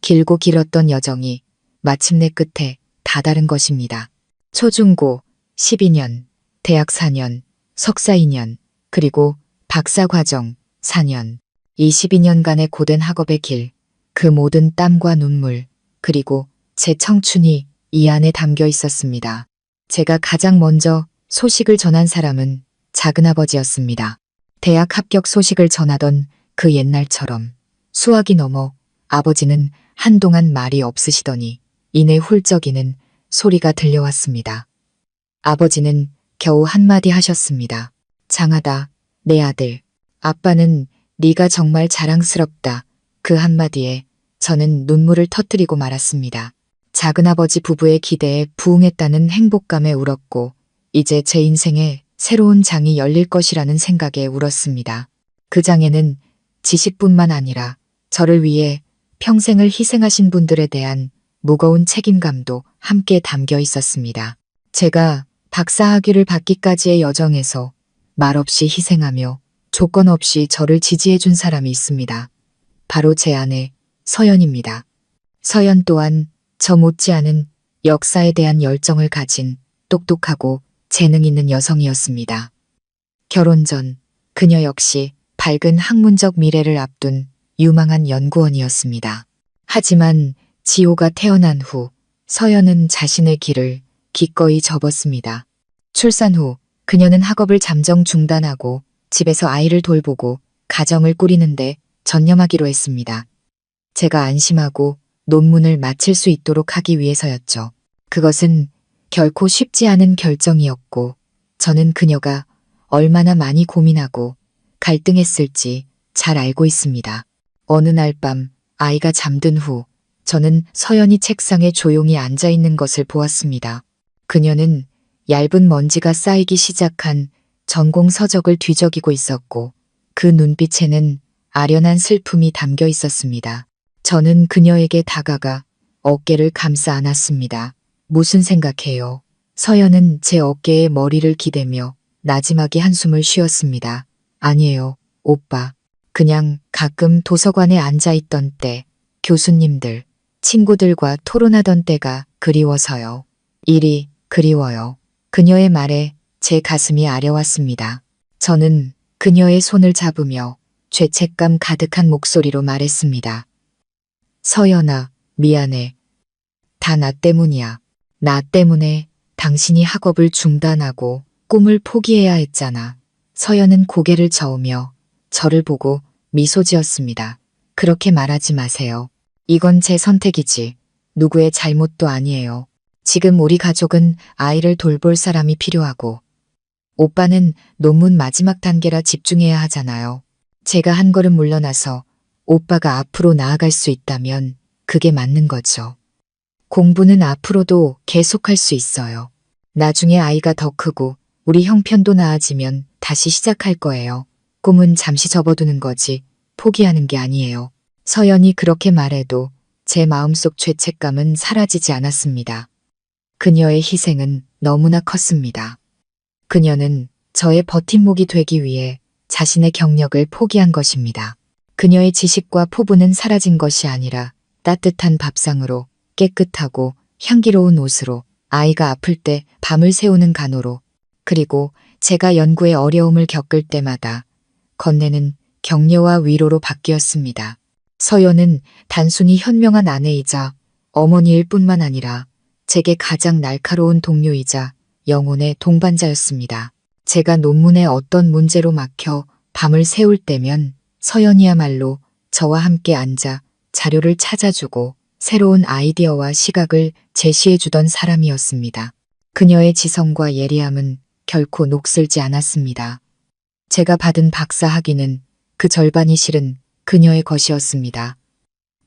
A: 길고 길었던 여정이 마침내 끝에 다다른 것입니다. 초중고 12년, 대학 4년, 석사 2년, 그리고 박사과정 4년, 22년간의 고된 학업의 길, 그 모든 땀과 눈물, 그리고 제 청춘이 이 안에 담겨 있었습니다. 제가 가장 먼저 소식을 전한 사람은 작은아버지였습니다. 대학 합격 소식을 전하던 그 옛날처럼 수학이 넘어 아버지는 한동안 말이 없으시더니 이내 훌쩍이는 소리가 들려왔습니다. 아버지는 겨우 한마디 하셨습니다. 장하다, 내 아들. 아빠는 네가 정말 자랑스럽다. 그 한마디에 저는 눈물을 터뜨리고 말았습니다. 작은아버지 부부의 기대에 부응했다는 행복감에 울었고 이제 제 인생에 새로운 장이 열릴 것이라는 생각에 울었습니다. 그 장에는 지식뿐만 아니라 저를 위해 평생을 희생하신 분들에 대한 무거운 책임감도 함께 담겨 있었습니다. 제가 박사학위를 받기까지의 여정에서 말없이 희생하며 조건 없이 저를 지지해준 사람이 있습니다. 바로 제 아내 서연입니다. 서연 또한 저 못지않은 역사에 대한 열정을 가진 똑똑하고 재능 있는 여성이었습니다. 결혼 전 그녀 역시 밝은 학문적 미래를 앞둔 유망한 연구원이었습니다. 하지만 지호가 태어난 후 서연은 자신의 길을 기꺼이 접었습니다. 출산 후 그녀는 학업을 잠정 중단하고 집에서 아이를 돌보고 가정을 꾸리는데 전념하기로 했습니다. 제가 안심하고 논문을 마칠 수 있도록 하기 위해서였죠. 그것은 결코 쉽지 않은 결정이었고 저는 그녀가 얼마나 많이 고민하고 갈등했을지 잘 알고 있습니다. 어느 날 밤 아이가 잠든 후 저는 서연이 책상에 조용히 앉아 있는 것을 보았습니다. 그녀는 얇은 먼지가 쌓이기 시작한 전공 서적을 뒤적이고 있었고 그 눈빛에는 아련한 슬픔이 담겨 있었습니다. 저는 그녀에게 다가가 어깨를 감싸 안았습니다. 무슨 생각해요? 서연은 제 어깨에 머리를 기대며 나지막이 한숨을 쉬었습니다. 아니에요, 오빠. 그냥 가끔 도서관에 앉아있던 때, 교수님들, 친구들과 토론하던 때가 그리워서요. 일이 그리워요. 그녀의 말에 제 가슴이 아려왔습니다. 저는 그녀의 손을 잡으며 죄책감 가득한 목소리로 말했습니다. 서연아, 미안해. 다 나 때문이야. 나 때문에 당신이 학업을 중단하고 꿈을 포기해야 했잖아. 서연은 고개를 저으며 저를 보고 미소 지었습니다. 그렇게 말하지 마세요. 이건 제 선택이지. 누구의 잘못도 아니에요. 지금 우리 가족은 아이를 돌볼 사람이 필요하고 오빠는 논문 마지막 단계라 집중해야 하잖아요. 제가 한 걸음 물러나서 오빠가 앞으로 나아갈 수 있다면 그게 맞는 거죠. 공부는 앞으로도 계속할 수 있어요. 나중에 아이가 더 크고 우리 형편도 나아지면 다시 시작할 거예요. 꿈은 잠시 접어두는 거지 포기하는 게 아니에요. 서연이 그렇게 말해도 제 마음속 죄책감은 사라지지 않았습니다. 그녀의 희생은 너무나 컸습니다. 그녀는 저의 버팀목이 되기 위해 자신의 경력을 포기한 것입니다. 그녀의 지식과 포부는 사라진 것이 아니라 따뜻한 밥상으로 깨끗하고 향기로운 옷으로 아이가 아플 때 밤을 새우는 간호로 그리고 제가 연구에 어려움을 겪을 때마다 건네는 격려와 위로로 바뀌었습니다. 서연은 단순히 현명한 아내이자 어머니일 뿐만 아니라 제게 가장 날카로운 동료이자 영혼의 동반자였습니다. 제가 논문에 어떤 문제로 막혀 밤을 새울 때면 서연이야말로 저와 함께 앉아 자료를 찾아주고 새로운 아이디어와 시각을 제시해주던 사람이었습니다. 그녀의 지성과 예리함은 결코 녹슬지 않았습니다. 제가 받은 박사 학위는 그 절반이 실은 그녀의 것이었습니다.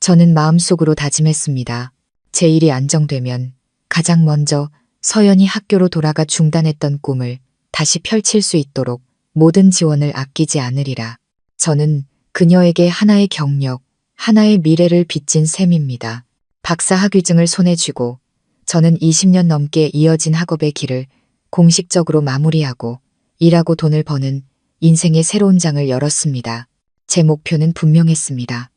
A: 저는 마음속으로 다짐했습니다. 제 일이 안정되면 가장 먼저 서연이 학교로 돌아가 중단했던 꿈을 다시 펼칠 수 있도록 모든 지원을 아끼지 않으리라. 저는 그녀에게 하나의 경력, 하나의 미래를 빚진 셈입니다. 박사 학위증을 손에 쥐고 저는 20년 넘게 이어진 학업의 길을 공식적으로 마무리하고 일하고 돈을 버는 인생의 새로운 장을 열었습니다. 제 목표는 분명했습니다.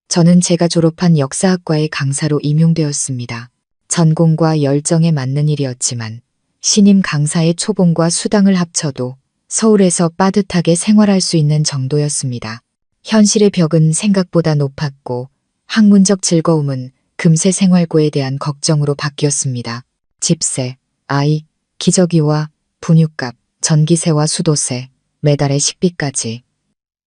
A: 저는 제가 졸업한 역사학과의 강사로 임용되었습니다. 전공과 열정에 맞는 일이었지만 신임 강사의 초봉과 수당을 합쳐도 서울에서 빠듯하게 생활할 수 있는 정도였습니다. 현실의 벽은 생각보다 높았고 학문적 즐거움은 금세 생활고에 대한 걱정으로 바뀌었습니다. 집세, 아이, 기저귀와 분유값, 전기세와 수도세, 매달의 식비까지.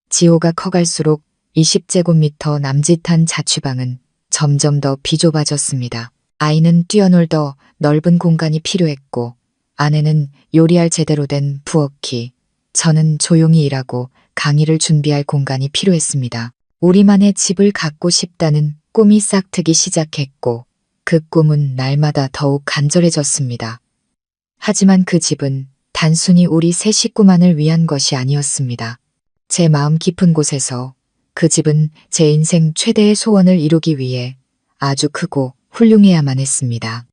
A: 지호가 커갈수록 20제곱미터 남짓한 자취방은 점점 더 비좁아졌습니다. 아이는 뛰어놀 더 넓은 공간이 필요했고 아내는 요리할 제대로 된 부엌이, 저는 조용히 일하고 강의를 준비할 공간이 필요했습니다. 우리만의 집을 갖고 싶다는 꿈이 싹트기 시작했고 그 꿈은 날마다 더욱 간절해졌습니다. 하지만 그 집은 단순히 우리 세 식구만을 위한 것이 아니었습니다. 제 마음 깊은 곳에서 그 집은 제 인생 최대의 소원을 이루기 위해 아주 크고 훌륭해야만 했습니다.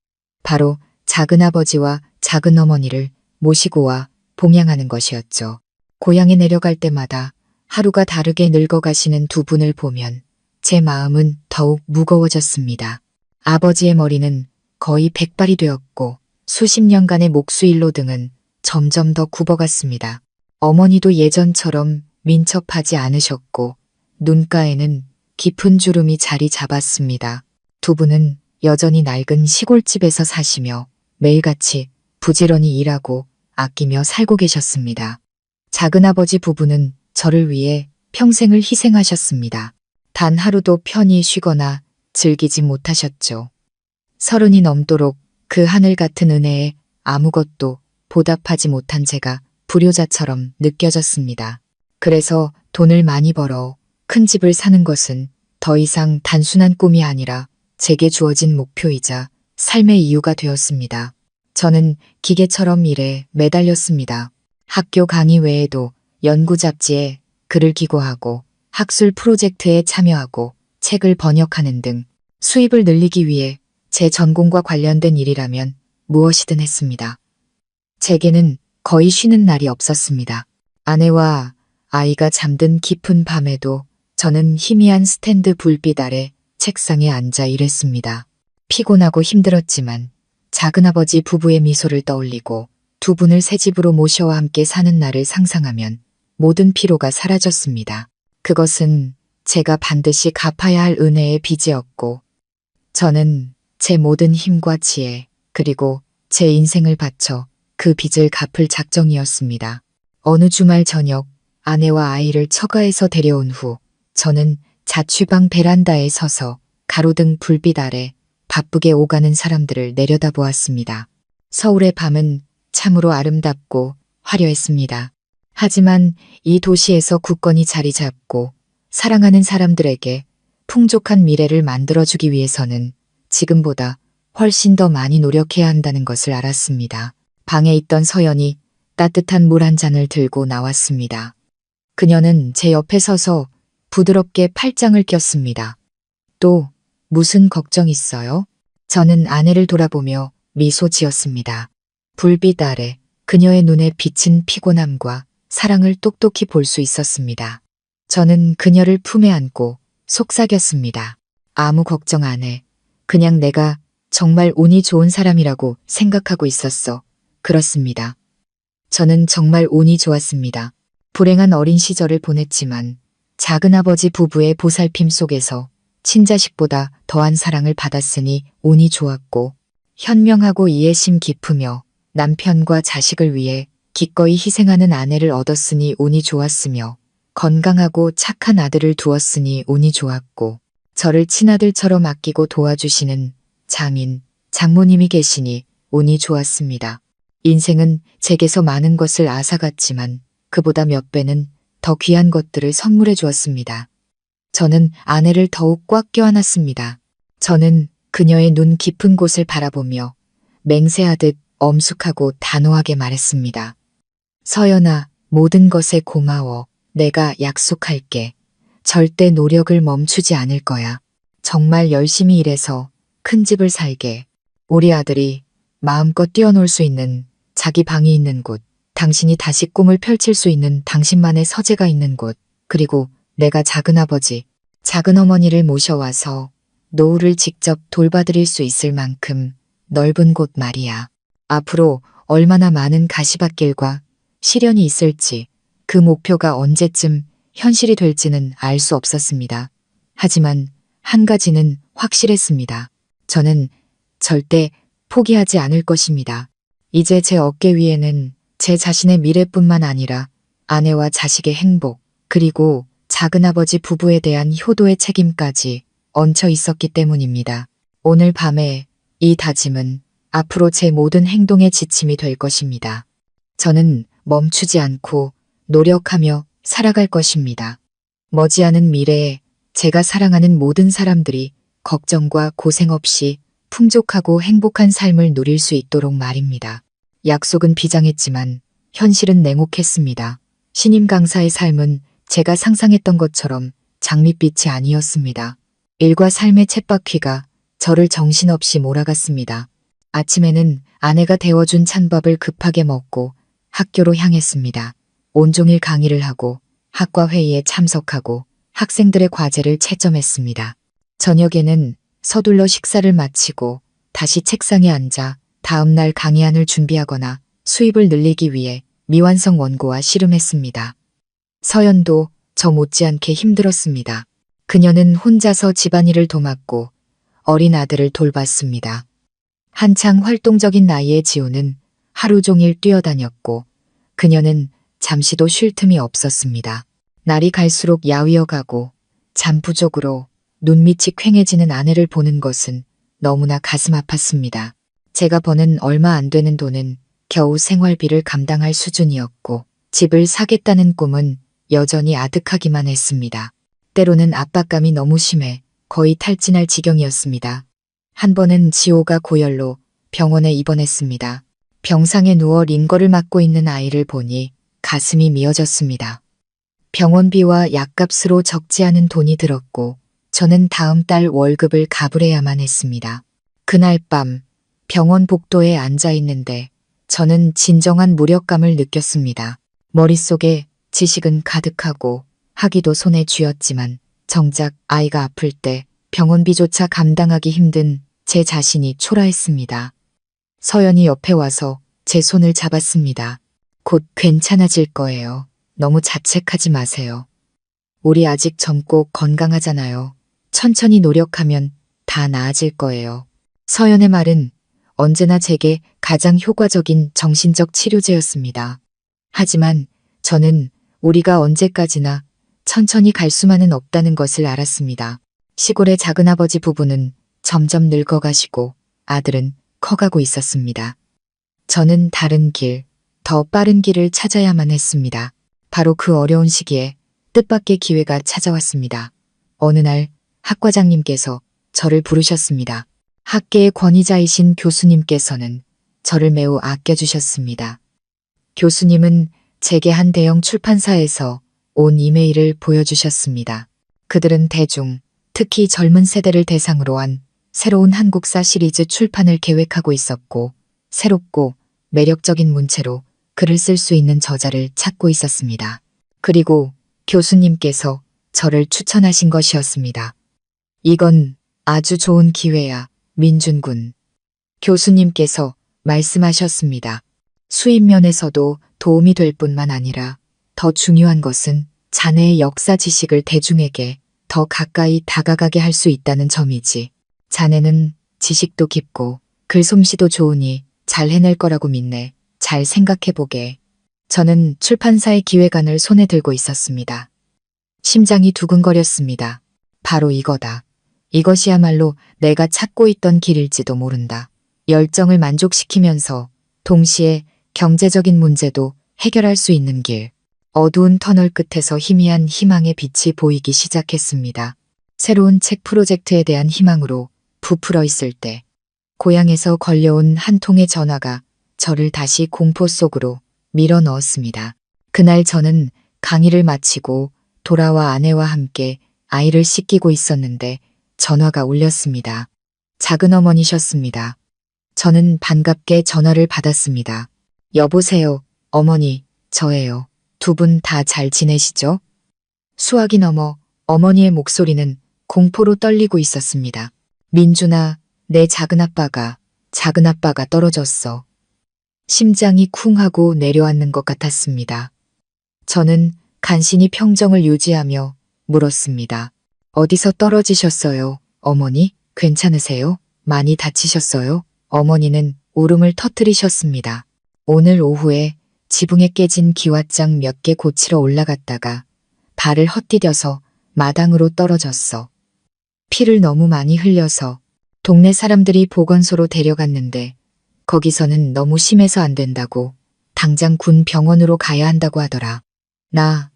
A: 바로 작은아버지와 작은어머니를 모시고 와 봉양하는 것이었죠. 고향에 내려갈 때마다 하루가 다르게 늙어가시는 두 분을 보면 제 마음은 더욱 무거워졌습니다. 아버지의 머리는 거의 백발이 되었고 수십 년간의 목수일로 등은 점점 더 굽어갔습니다. 어머니도 예전처럼 민첩하지 않으셨고 눈가에는 깊은 주름이 자리 잡았습니다. 두 분은 여전히 낡은 시골집에서 사시며 매일같이 부지런히 일하고 아끼며 살고 계셨습니다. 작은아버지 부부는 저를 위해 평생을 희생하셨습니다. 단 하루도 편히 쉬거나 즐기지 못하셨죠. 30이 넘도록 그 하늘 같은 은혜에 아무것도 보답하지 못한 제가 불효자처럼 느껴졌습니다. 그래서 돈을 많이 벌어 큰 집을 사는 것은 더 이상 단순한 꿈이 아니라 제게 주어진 목표이자 삶의 이유가 되었습니다. 저는 기계처럼 일에 매달렸습니다. 학교 강의 외에도 연구 잡지에 글을 기고하고 학술 프로젝트에 참여하고 책을 번역하는 등 수입을 늘리기 위해 제 전공과 관련된 일이라면 무엇이든 했습니다. 제게는 거의 쉬는 날이 없었습니다. 아내와 아이가 잠든 깊은 밤에도 저는 희미한 스탠드 불빛 아래 책상에 앉아 일했습니다. 피곤하고 힘들었지만 작은아버지 부부의 미소를 떠올리고 두 분을 새 집으로 모셔와 함께 사는 날을 상상하면 모든 피로가 사라졌습니다. 그것은 제가 반드시 갚아야 할 은혜의 빚이었고 저는 제 모든 힘과 지혜 그리고 제 인생을 바쳐 그 빚을 갚을 작정이었습니다. 어느 주말 저녁 아내와 아이를 처가에서 데려온 후 저는 자취방 베란다에 서서 가로등 불빛 아래 바쁘게 오가는 사람들을 내려다보았습니다. 서울의 밤은 참으로 아름답고 화려했습니다. 하지만 이 도시에서 굳건히 자리 잡고 사랑하는 사람들에게 풍족한 미래를 만들어주기 위해서는 지금보다 훨씬 더 많이 노력해야 한다는 것을 알았습니다. 방에 있던 서연이 따뜻한 물 한 잔을 들고 나왔습니다. 그녀는 제 옆에 서서 부드럽게 팔짱을 꼈습니다. 또 무슨 걱정 있어요? 저는 아내를 돌아보며 미소 지었습니다. 불빛 아래 그녀의 눈에 비친 피곤함과 사랑을 똑똑히 볼 수 있었습니다. 저는 그녀를 품에 안고 속삭였습니다. 아무 걱정 안 해. 그냥 내가 정말 운이 좋은 사람이라고 생각하고 있었어. 그렇습니다. 저는 정말 운이 좋았습니다. 불행한 어린 시절을 보냈지만 작은아버지 부부의 보살핌 속에서 친자식보다 더한 사랑을 받았으니 운이 좋았고 현명하고 이해심 깊으며 남편과 자식을 위해 기꺼이 희생하는 아내를 얻었으니 운이 좋았으며 건강하고 착한 아들을 두었으니 운이 좋았고 저를 친아들처럼 아끼고 도와주시는 장인, 장모님이 계시니 운이 좋았습니다. 인생은 제게서 많은 것을 앗아갔지만 그보다 몇 배는 더 귀한 것들을 선물해 주었습니다. 저는 아내를 더욱 꽉 껴안았습니다. 저는 그녀의 눈 깊은 곳을 바라보며 맹세하듯 엄숙하고 단호하게 말했습니다. 서연아, 모든 것에 고마워. 내가 약속할게. 절대 노력을 멈추지 않을 거야. 정말 열심히 일해서 큰 집을 살게. 우리 아들이 마음껏 뛰어놀 수 있는 자기 방이 있는 곳, 당신이 다시 꿈을 펼칠 수 있는 당신만의 서재가 있는 곳, 그리고 내가 작은아버지, 작은어머니를 모셔와서 노후를 직접 돌봐드릴 수 있을 만큼 넓은 곳 말이야. 앞으로 얼마나 많은 가시밭길과 시련이 있을지, 그 목표가 언제쯤 현실이 될지는 알 수 없었습니다. 하지만 한 가지는 확실했습니다. 저는 절대 포기하지 않을 것입니다. 이제 제 어깨 위에는 제 자신의 미래뿐만 아니라 아내와 자식의 행복, 그리고 작은아버지 부부에 대한 효도의 책임까지 얹혀 있었기 때문입니다. 오늘 밤에 이 다짐은 앞으로 제 모든 행동의 지침이 될 것입니다. 저는 멈추지 않고 노력하며 살아갈 것입니다. 머지않은 미래에 제가 사랑하는 모든 사람들이 걱정과 고생 없이 풍족하고 행복한 삶을 누릴 수 있도록 말입니다. 약속은 비장했지만 현실은 냉혹했습니다. 신임 강사의 삶은 제가 상상했던 것처럼 장밋빛이 아니었습니다. 일과 삶의 쳇바퀴가 저를 정신없이 몰아갔습니다. 아침에는 아내가 데워준 찬밥을 급하게 먹고 학교로 향했습니다. 온종일 강의를 하고 학과 회의에 참석하고 학생들의 과제를 채점했습니다. 저녁에는 서둘러 식사를 마치고 다시 책상에 앉아 다음날 강의안을 준비하거나 수입을 늘리기 위해 미완성 원고와 씨름했습니다. 서연도 저 못지않게 힘들었습니다. 그녀는 혼자서 집안일을 도맡고 어린 아들을 돌봤습니다. 한창 활동적인 나이의 지우는 하루 종일 뛰어다녔고 그녀는 잠시도 쉴 틈이 없었습니다. 날이 갈수록 야위어가고 잠 부족으로 눈밑이 퀭해지는 아내를 보는 것은 너무나 가슴 아팠습니다. 제가 버는 얼마 안 되는 돈은 겨우 생활비를 감당할 수준이었고 집을 사겠다는 꿈은 여전히 아득하기만 했습니다. 때로는 압박감이 너무 심해 거의 탈진할 지경이었습니다. 한 번은 지호가 고열로 병원에 입원했습니다. 병상에 누워 링거를 맞고 있는 아이를 보니 가슴이 미어졌습니다. 병원비와 약값으로 적지 않은 돈이 들었고 저는 다음 달 월급을 가불해야만 했습니다. 그날 밤 병원 복도에 앉아 있는데 저는 진정한 무력감을 느꼈습니다. 머릿속에 지식은 가득하고 학위도 손에 쥐었지만 정작 아이가 아플 때 병원비조차 감당하기 힘든 제 자신이 초라했습니다. 서연이 옆에 와서 제 손을 잡았습니다. 곧 괜찮아질 거예요. 너무 자책하지 마세요. 우리 아직 젊고 건강하잖아요. 천천히 노력하면 다 나아질 거예요. 서연의 말은 언제나 제게 가장 효과적인 정신적 치료제였습니다. 하지만 저는 우리가 언제까지나 천천히 갈 수만은 없다는 것을 알았습니다. 시골의 작은아버지 부부는 점점 늙어가시고 아들은 커가고 있었습니다. 저는 다른 길, 더 빠른 길을 찾아야만 했습니다. 바로 그 어려운 시기에 뜻밖의 기회가 찾아왔습니다. 어느 날 학과장님께서 저를 부르셨습니다. 학계의 권위자이신 교수님께서는 저를 매우 아껴주셨습니다. 교수님은 제게 한 대형 출판사에서 온 이메일을 보여주셨습니다. 그들은 대중, 특히 젊은 세대를 대상으로 한 새로운 한국사 시리즈 출판을 계획하고 있었고 새롭고 매력적인 문체로 글을 쓸 수 있는 저자를 찾고 있었습니다. 그리고 교수님께서 저를 추천하신 것이었습니다. 이건 아주 좋은 기회야, 민준군. 교수님께서 말씀하셨습니다. 수입 면에서도 도움이 될 뿐만 아니라 더 중요한 것은 자네의 역사 지식을 대중에게 더 가까이 다가가게 할 수 있다는 점이지. 자네는 지식도 깊고 글솜씨도 좋으니 잘 해낼 거라고 믿네. 잘 생각해보게. 저는 출판사의 기획안을 손에 들고 있었습니다. 심장이 두근거렸습니다. 바로 이거다. 이것이야말로 내가 찾고 있던 길일지도 모른다. 열정을 만족시키면서 동시에 경제적인 문제도 해결할 수 있는 길. 어두운 터널 끝에서 희미한 희망의 빛이 보이기 시작했습니다. 새로운 책 프로젝트에 대한 희망으로 부풀어 있을 때 고향에서 걸려온 한 통의 전화가 저를 다시 공포 속으로 밀어 넣었습니다. 그날 저는 강의를 마치고 돌아와 아내와 함께 아이를 씻기고 있었는데 전화가 울렸습니다. 작은 어머니셨습니다. 저는 반갑게 전화를 받았습니다. 여보세요, 어머니, 저예요. 두 분 다 잘 지내시죠? 수화기 넘어 어머니의 목소리는 공포로 떨리고 있었습니다. 민준아, 내 작은아빠가 떨어졌어. 심장이 쿵 하고 내려앉는 것 같았습니다. 저는 간신히 평정을 유지하며 물었습니다. 어디서 떨어지셨어요? 어머니, 괜찮으세요? 많이 다치셨어요? 어머니는 울음을 터뜨리셨습니다. 오늘 오후에 지붕에 깨진 기왓장 몇 개 고치러 올라갔다가 발을 헛디뎌서 마당으로 떨어졌어. 피를 너무 많이 흘려서 동네 사람들이 보건소로 데려갔는데 거기서는 너무 심해서 안 된다고 당장 군 병원으로 가야 한다고 하더라. 나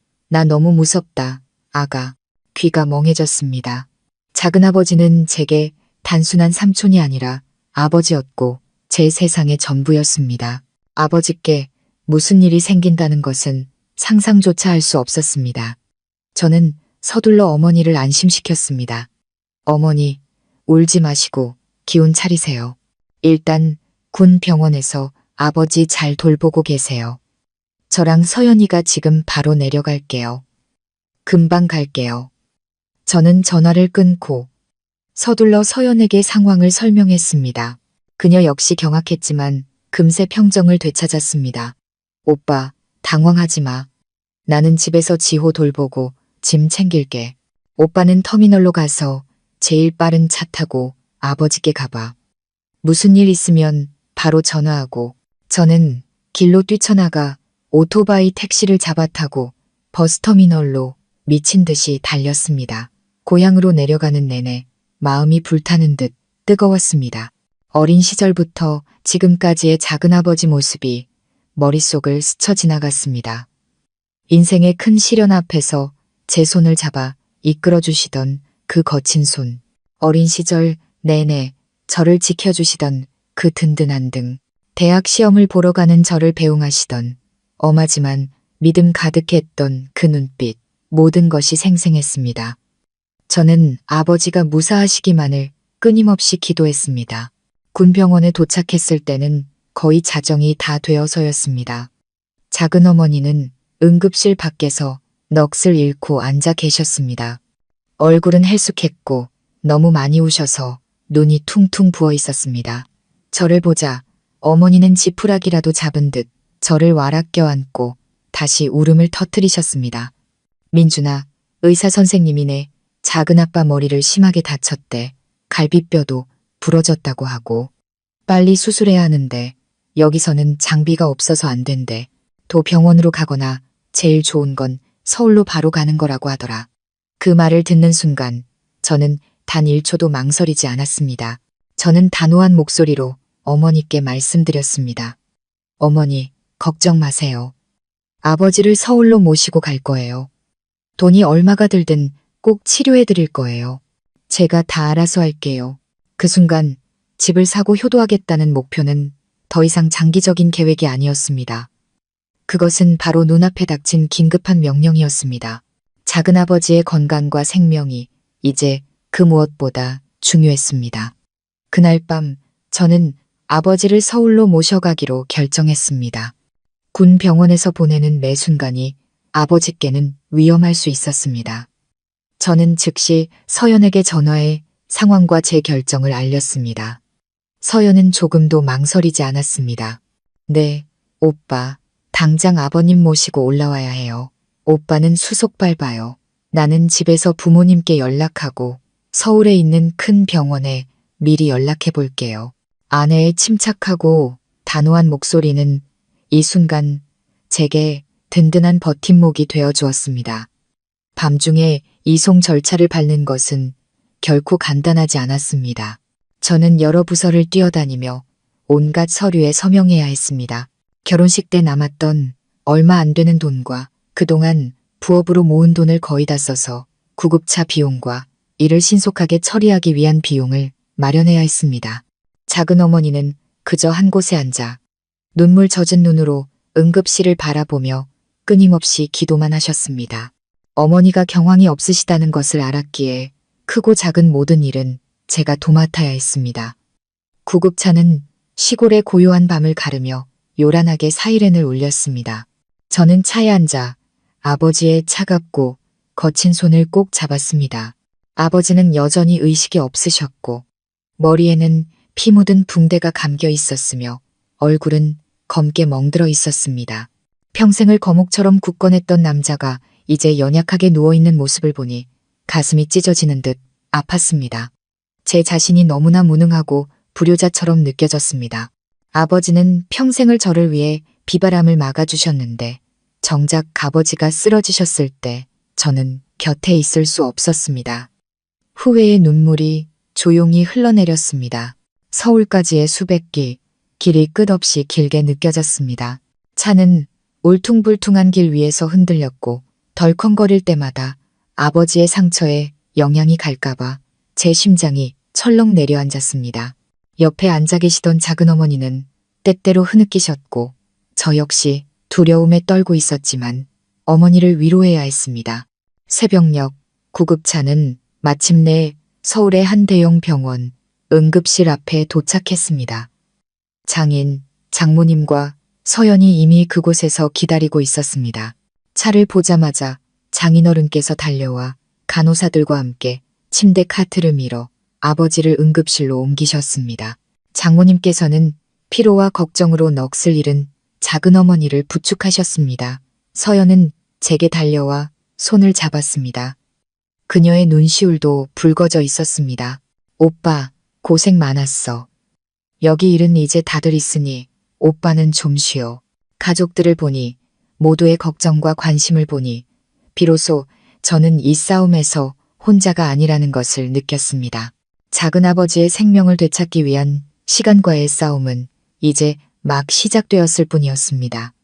A: 너무 무섭다. 아가. 귀가 멍해졌습니다. 작은아버지는 제게 단순한 삼촌이 아니라 아버지였고 제 세상의 전부였습니다. 아버지께 무슨 일이 생긴다는 것은 상상조차 할 수 없었습니다. 저는 서둘러 어머니를 안심시켰습니다. 어머니, 울지 마시고 기운 차리세요. 일단 군 병원에서 아버지 잘 돌보고 계세요. 저랑 서연이가 지금 바로 내려갈게요. 금방 갈게요. 저는 전화를 끊고 서둘러 서연에게 상황을 설명했습니다. 그녀 역시 경악했지만 금세 평정을 되찾았습니다. 오빠, 당황하지 마. 나는 집에서 지호 돌보고 짐 챙길게. 오빠는 터미널로 가서 제일 빠른 차 타고 아버지께 가봐. 무슨 일 있으면 바로 전화하고. 저는 길로 뛰쳐나가 오토바이 택시를 잡아 타고 버스터미널로 미친 듯이 달렸습니다. 고향으로 내려가는 내내 마음이 불타는 듯 뜨거웠습니다. 어린 시절부터 지금까지의 작은아버지 모습이 머릿속을 스쳐 지나갔습니다. 인생의 큰 시련 앞에서 제 손을 잡아 이끌어주시던 그 거친 손. 어린 시절 내내 저를 지켜주시던 그 든든한 등. 대학 시험을 보러 가는 저를 배웅하시던 엄하지만 믿음 가득했던 그 눈빛. 모든 것이 생생했습니다. 저는 아버지가 무사하시기만을 끊임없이 기도했습니다. 군병원에 도착했을 때는 거의 자정이 다 되어서였습니다. 작은 어머니는 응급실 밖에서 넋을 잃고 앉아 계셨습니다. 얼굴은 헬쑥했고 너무 많이 우셔서 눈이 퉁퉁 부어 있었습니다. 저를 보자 어머니는 지푸라기라도 잡은 듯 저를 와락 껴안고 다시 울음을 터뜨리셨습니다. 민준아, 의사 선생님이네. 작은아빠 머리를 심하게 다쳤대. 갈비뼈도 부러졌다고 하고. 빨리 수술해야 하는데 여기서는 장비가 없어서 안 된대. 도 병원으로 가거나 제일 좋은 건 서울로 바로 가는 거라고 하더라. 그 말을 듣는 순간 저는 단 1초도 망설이지 않았습니다. 저는 단호한 목소리로 어머니께 말씀드렸습니다. 어머니, 걱정 마세요. 아버지를 서울로 모시고 갈 거예요. 돈이 얼마가 들든 꼭 치료해 드릴 거예요. 제가 다 알아서 할게요. 그 순간 집을 사고 효도하겠다는 목표는 더 이상 장기적인 계획이 아니었습니다. 그것은 바로 눈앞에 닥친 긴급한 명령이었습니다. 작은아버지의 건강과 생명이 이제 그 무엇보다 중요했습니다. 그날 밤 저는 아버지를 서울로 모셔가기로 결정했습니다. 군 병원에서 보내는 매 순간이 아버지께는 위험할 수 있었습니다. 저는 즉시 서연에게 전화해 상황과 제 결정을 알렸습니다. 서연은 조금도 망설이지 않았습니다. 네, 오빠. 당장 아버님 모시고 올라와야 해요. 오빠는 수속 밟아요. 나는 집에서 부모님께 연락하고 서울에 있는 큰 병원에 미리 연락해 볼게요. 아내의 침착하고 단호한 목소리는 이 순간 제게 든든한 버팀목이 되어 주었습니다. 밤중에 이송 절차를 밟는 것은 결코 간단하지 않았습니다. 저는 여러 부서를 뛰어다니며 온갖 서류에 서명해야 했습니다. 결혼식 때 남았던 얼마 안 되는 돈과 그동안 부업으로 모은 돈을 거의 다 써서 구급차 비용과 이를 신속하게 처리하기 위한 비용을 마련해야 했습니다. 작은 어머니는 그저 한 곳에 앉아 눈물 젖은 눈으로 응급실을 바라보며 끊임없이 기도만 하셨습니다. 어머니가 경황이 없으시다는 것을 알았기에 크고 작은 모든 일은 제가 도맡아야 했습니다. 구급차는 시골의 고요한 밤을 가르며 요란하게 사이렌을 울렸습니다. 저는 차에 앉아 아버지의 차갑고 거친 손을 꼭 잡았습니다. 아버지는 여전히 의식이 없으셨고 머리에는 피 묻은 붕대가 감겨 있었으며 얼굴은 검게 멍들어 있었습니다. 평생을 거목처럼 굳건했던 남자가 이제 연약하게 누워있는 모습을 보니 가슴이 찢어지는 듯 아팠습니다. 제 자신이 너무나 무능하고 불효자처럼 느껴졌습니다. 아버지는 평생을 저를 위해 비바람을 막아주셨는데 정작 아버지가 쓰러지셨을 때 저는 곁에 있을 수 없었습니다. 후회의 눈물이 조용히 흘러내렸습니다. 서울까지의 수백 길, 길이 끝없이 길게 느껴졌습니다. 차는 울퉁불퉁한 길 위에서 흔들렸고 덜컹거릴 때마다 아버지의 상처에 영향이 갈까봐 제 심장이 철렁 내려앉았습니다. 옆에 앉아 계시던 작은 어머니는 때때로 흐느끼셨고 저 역시 두려움에 떨고 있었지만 어머니를 위로해야 했습니다. 새벽녘 구급차는 마침내 서울의 한 대형 병원 응급실 앞에 도착했습니다. 장인, 장모님과 서연이 이미 그곳에서 기다리고 있었습니다. 차를 보자마자 장인어른께서 달려와 간호사들과 함께 침대 카트를 밀어 아버지를 응급실로 옮기셨습니다. 장모님께서는 피로와 걱정으로 넋을 잃은 작은 어머니를 부축하셨습니다. 서연은 제게 달려와 손을 잡았습니다. 그녀의 눈시울도 붉어져 있었습니다. 오빠, 고생 많았어. 여기 일은 이제 다들 있으니 오빠는 좀 쉬어. 가족들을 보니, 모두의 걱정과 관심을 보니 비로소 저는 이 싸움에서 혼자가 아니라는 것을 느꼈습니다. 작은아버지의 생명을 되찾기 위한 시간과의 싸움은 이제 막 시작되었을 뿐이었습니다.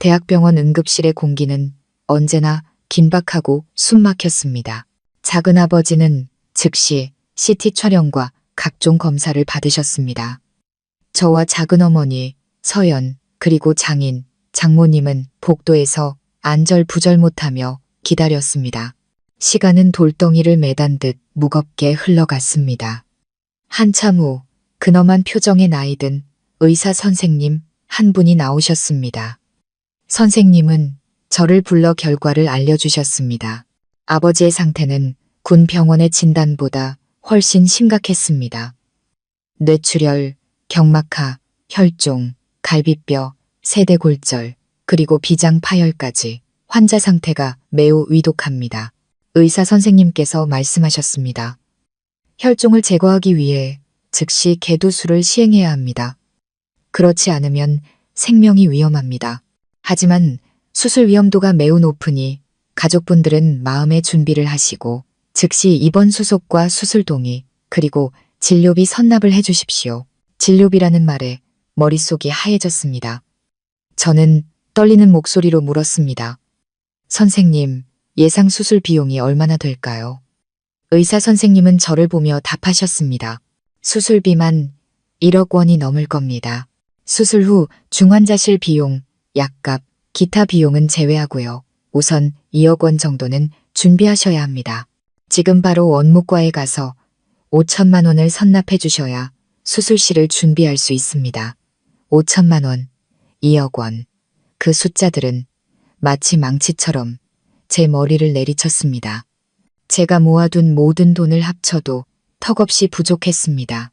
A: 대학병원 응급실의 공기는 언제나 긴박하고 숨막혔습니다. 작은아버지는 즉시 CT 촬영과 각종 검사를 받으셨습니다. 저와 작은어머니, 서연, 그리고 장인, 장모님은 복도에서 안절부절 못하며 기다렸습니다. 시간은 돌덩이를 매단 듯 무겁게 흘러갔습니다. 한참 후 근엄한 표정의 나이든 의사 선생님 한 분이 나오셨습니다. 선생님은 저를 불러 결과를 알려주셨습니다. 아버지의 상태는 군 병원의 진단보다 훨씬 심각했습니다. 뇌출혈, 경막하, 혈종, 갈비뼈, 세대골절, 그리고 비장 파열까지 환자 상태가 매우 위독합니다. 의사 선생님께서 말씀하셨습니다. 혈종을 제거하기 위해 즉시 개두술을 시행해야 합니다. 그렇지 않으면 생명이 위험합니다. 하지만 수술 위험도가 매우 높으니 가족분들은 마음의 준비를 하시고 즉시 입원 수속과 수술 동의 그리고 진료비 선납을 해주십시오. 진료비라는 말에 머릿속이 하얘졌습니다. 저는 떨리는 목소리로 물었습니다. 선생님, 예상 수술 비용이 얼마나 될까요? 의사 선생님은 저를 보며 답하셨습니다. 수술비만 1억 원이 넘을 겁니다. 수술 후 중환자실 비용, 약값, 기타 비용은 제외하고요. 우선 2억 원 정도는 준비하셔야 합니다. 지금 바로 원무과에 가서 5천만 원을 선납해 주셔야 수술실을 준비할 수 있습니다. 5천만 원, 2억 원. 그 숫자들은 마치 망치처럼 제 머리를 내리쳤습니다. 제가 모아둔 모든 돈을 합쳐도 턱없이 부족했습니다.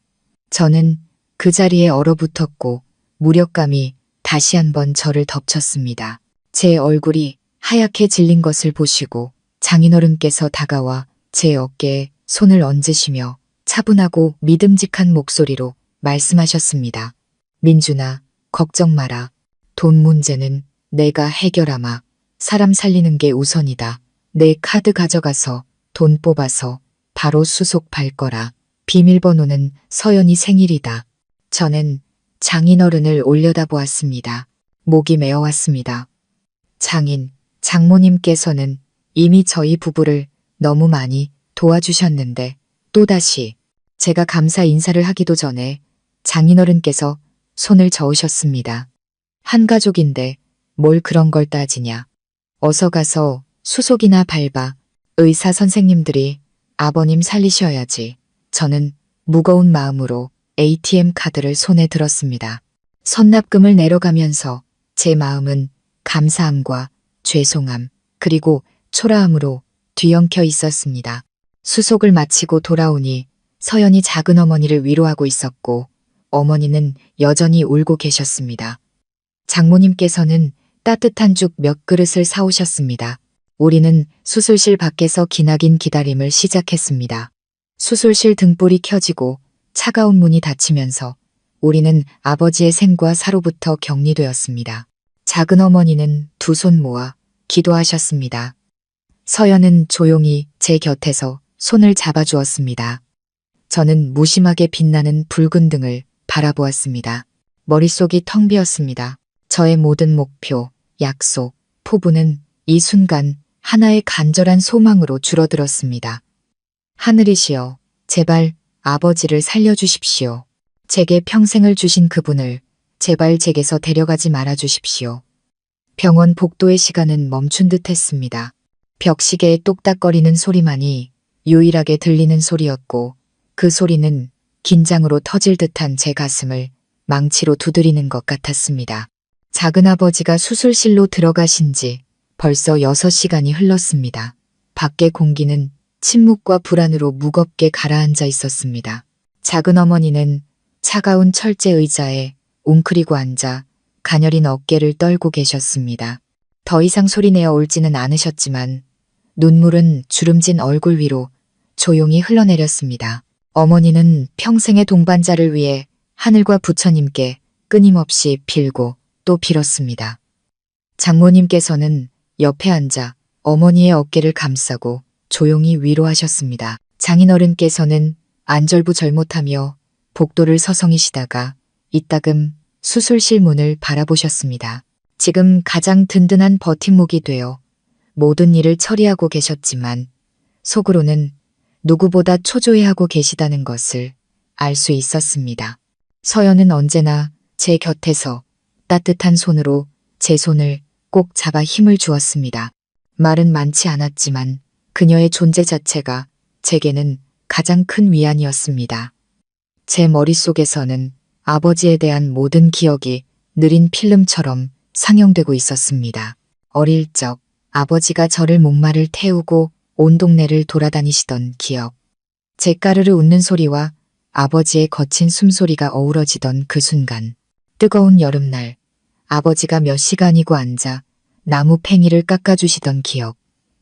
A: 저는 그 자리에 얼어붙었고 무력감이 다시 한번 저를 덮쳤습니다. 제 얼굴이 하얗게 질린 것을 보시고 장인어른께서 다가와 제 어깨에 손을 얹으시며 차분하고 믿음직한 목소리로 말씀하셨습니다. 민준아, 걱정 마라. 돈 문제는 내가 해결하마. 사람 살리는 게 우선이다. 내 카드 가져가서 돈 뽑아서 바로 수속 발 거라. 비밀번호는 서연이 생일이다. 저는 장인어른을 올려다보았습니다. 목이 메어왔습니다. 장인, 장모님께서는 이미 저희 부부를 너무 많이 도와주셨는데 또다시 제가 감사 인사를 하기도 전에 장인어른께서 손을 저으셨습니다. 한 가족인데 뭘 그런 걸 따지냐. 어서 가서 수속이나 밟아. 의사 선생님들이 아버님 살리셔야지. 저는 무거운 마음으로 ATM 카드를 손에 들었습니다. 선납금을 내려가면서 제 마음은 감사함과 죄송함 그리고 초라함으로 뒤엉켜 있었습니다. 수속을 마치고 돌아오니 서연이 작은 어머니를 위로하고 있었고 어머니는 여전히 울고 계셨습니다. 장모님께서는 따뜻한 죽 몇 그릇을 사오셨습니다. 우리는 수술실 밖에서 기나긴 기다림을 시작했습니다. 수술실 등불이 켜지고 차가운 문이 닫히면서 우리는 아버지의 생과 사로부터 격리되었습니다. 작은 어머니는 두 손 모아 기도하셨습니다. 서연은 조용히 제 곁에서 손을 잡아주었습니다. 저는 무심하게 빛나는 붉은 등을 바라보았습니다. 머릿속이 텅 비었습니다. 저의 모든 목표, 약속, 포부는 이 순간 하나의 간절한 소망으로 줄어들었습니다. 하늘이시여, 제발 아버지를 살려주십시오. 제게 평생을 주신 그분을 제발 제게서 데려가지 말아 주십시오. 병원 복도의 시간은 멈춘 듯 했습니다. 벽시계의 똑딱거리는 소리만이 유일하게 들리는 소리였고 그 소리는 긴장으로 터질 듯한 제 가슴을 망치로 두드리는 것 같았습니다. 작은아버지가 수술실로 들어가신 지 벌써 6시간이 흘렀습니다. 밖의 공기는 침묵과 불안으로 무겁게 가라앉아 있었습니다. 작은어머니는 차가운 철제 의자에 웅크리고 앉아 가녀린 어깨를 떨고 계셨습니다. 더 이상 소리내어 울지는 않으셨지만 눈물은 주름진 얼굴 위로 조용히 흘러내렸습니다. 어머니는 평생의 동반자를 위해 하늘과 부처님께 끊임없이 빌고 또 빌었습니다. 장모님께서는 옆에 앉아 어머니의 어깨를 감싸고 조용히 위로하셨습니다. 장인어른께서는 안절부절못하며 복도를 서성이시다가 이따금 수술실 문을 바라보셨습니다. 지금 가장 든든한 버팀목이 되어 모든 일을 처리하고 계셨지만 속으로는 누구보다 초조해하고 계시다는 것을 알 수 있었습니다. 서연은 언제나 제 곁에서 따뜻한 손으로 제 손을 꼭 잡아 힘을 주었습니다. 말은 많지 않았지만 그녀의 존재 자체가 제게는 가장 큰 위안이었습니다. 제 머릿속에서는 아버지에 대한 모든 기억이 느린 필름처럼 상영되고 있었습니다. 어릴 적 아버지가 저를 목마를 태우고 온 동네를 돌아다니시던 기억. 제 까르르 웃는 소리와 아버지의 거친 숨소리가 어우러지던 그 순간. 뜨거운 여름날 아버지가 몇 시간이고 앉아 나무 팽이를 깎아주시던 기억.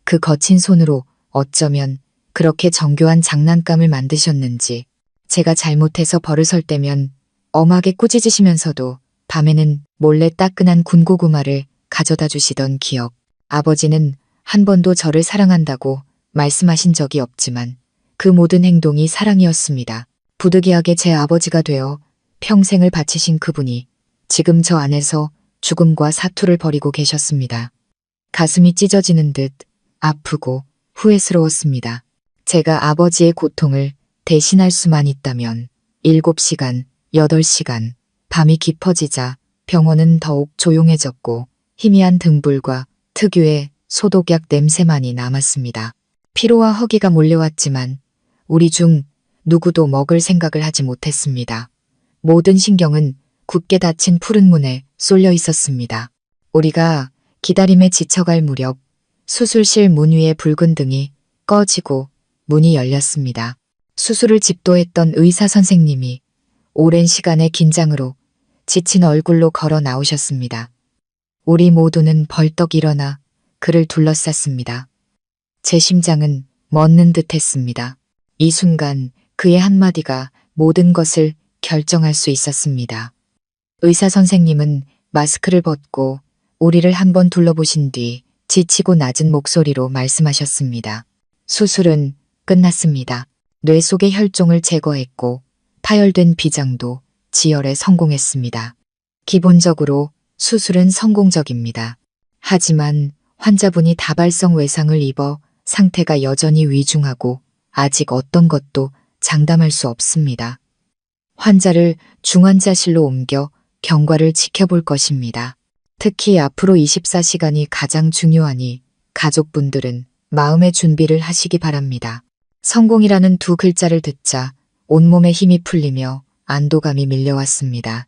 A: 그 거친 손으로 어쩌면 그렇게 정교한 장난감을 만드셨는지 제가 잘못해서 버릇을 떼면 엄하게 꾸짖으시면서도 밤에는 몰래 따끈한 군고구마를 가져다 주시던 기억. 아버지는 한 번도 저를 사랑한다고 말씀하신 적이 없지만 그 모든 행동이 사랑이었습니다. 부득이하게 제 아버지가 되어 평생을 바치신 그분이 지금 저 안에서 죽음과 사투를 벌이고 계셨습니다. 가슴이 찢어지는 듯 아프고 후회스러웠습니다. 제가 아버지의 고통을 대신할 수만 있다면 7시간, 8시간, 밤이 깊어지자 병원은 더욱 조용해졌고 희미한 등불과 특유의 소독약 냄새만이 남았습니다. 피로와 허기가 몰려왔지만 우리 중 누구도 먹을 생각을 하지 못했습니다. 모든 신경은 굳게 닫힌 푸른 문에 쏠려 있었습니다. 우리가 기다림에 지쳐갈 무렵 수술실 문 위의 붉은 등이 꺼지고 문이 열렸습니다. 수술을 집도했던 의사 선생님이 오랜 시간의 긴장으로 지친 얼굴로 걸어 나오셨습니다. 우리 모두는 벌떡 일어나 그를 둘러쌌습니다. 제 심장은 멎는 듯 했습니다. 이 순간 그의 한마디가 모든 것을 결정할 수 있었습니다. 의사 선생님은 마스크를 벗고 우리를 한번 둘러보신 뒤 지치고 낮은 목소리로 말씀하셨습니다. 수술은 끝났습니다. 뇌 속의 혈종을 제거했고 파열된 비장도 지혈에 성공했습니다. 기본적으로 수술은 성공적입니다. 하지만 환자분이 다발성 외상을 입어 상태가 여전히 위중하고 아직 어떤 것도 장담할 수 없습니다. 환자를 중환자실로 옮겨 경과를 지켜볼 것입니다. 특히 앞으로 24시간이 가장 중요하니 가족분들은 마음의 준비를 하시기 바랍니다. 성공이라는 두 글자를 듣자 온몸에 힘이 풀리며 안도감이 밀려왔습니다.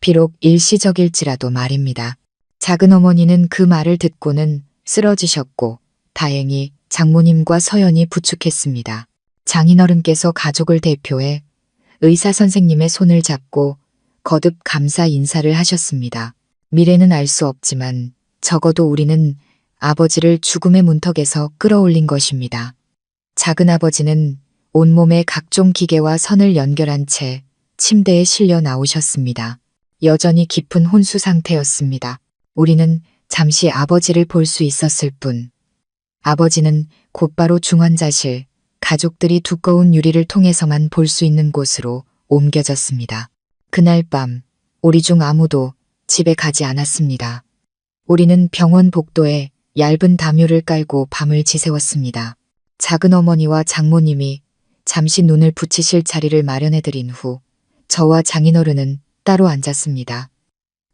A: 비록 일시적일지라도 말입니다. 작은 어머니는 그 말을 듣고는 쓰러지셨고 다행히 장모님과 서연이 부축했습니다. 장인어른께서 가족을 대표해 의사 선생님의 손을 잡고 거듭 감사 인사를 하셨습니다. 미래는 알 수 없지만 적어도 우리는 아버지를 죽음의 문턱에서 끌어올린 것입니다. 작은 아버지는 온몸에 각종 기계와 선을 연결한 채 침대에 실려 나오셨습니다. 여전히 깊은 혼수 상태였습니다. 우리는 잠시 아버지를 볼 수 있었을 뿐. 아버지는 곧바로 중환자실, 가족들이 두꺼운 유리를 통해서만 볼 수 있는 곳으로 옮겨졌습니다. 그날 밤 우리 중 아무도 집에 가지 않았습니다. 우리는 병원 복도에 얇은 담요를 깔고 밤을 지새웠습니다. 작은 어머니와 장모님이 잠시 눈을 붙이실 자리를 마련해드린 후 저와 장인어른은 따로 앉았습니다.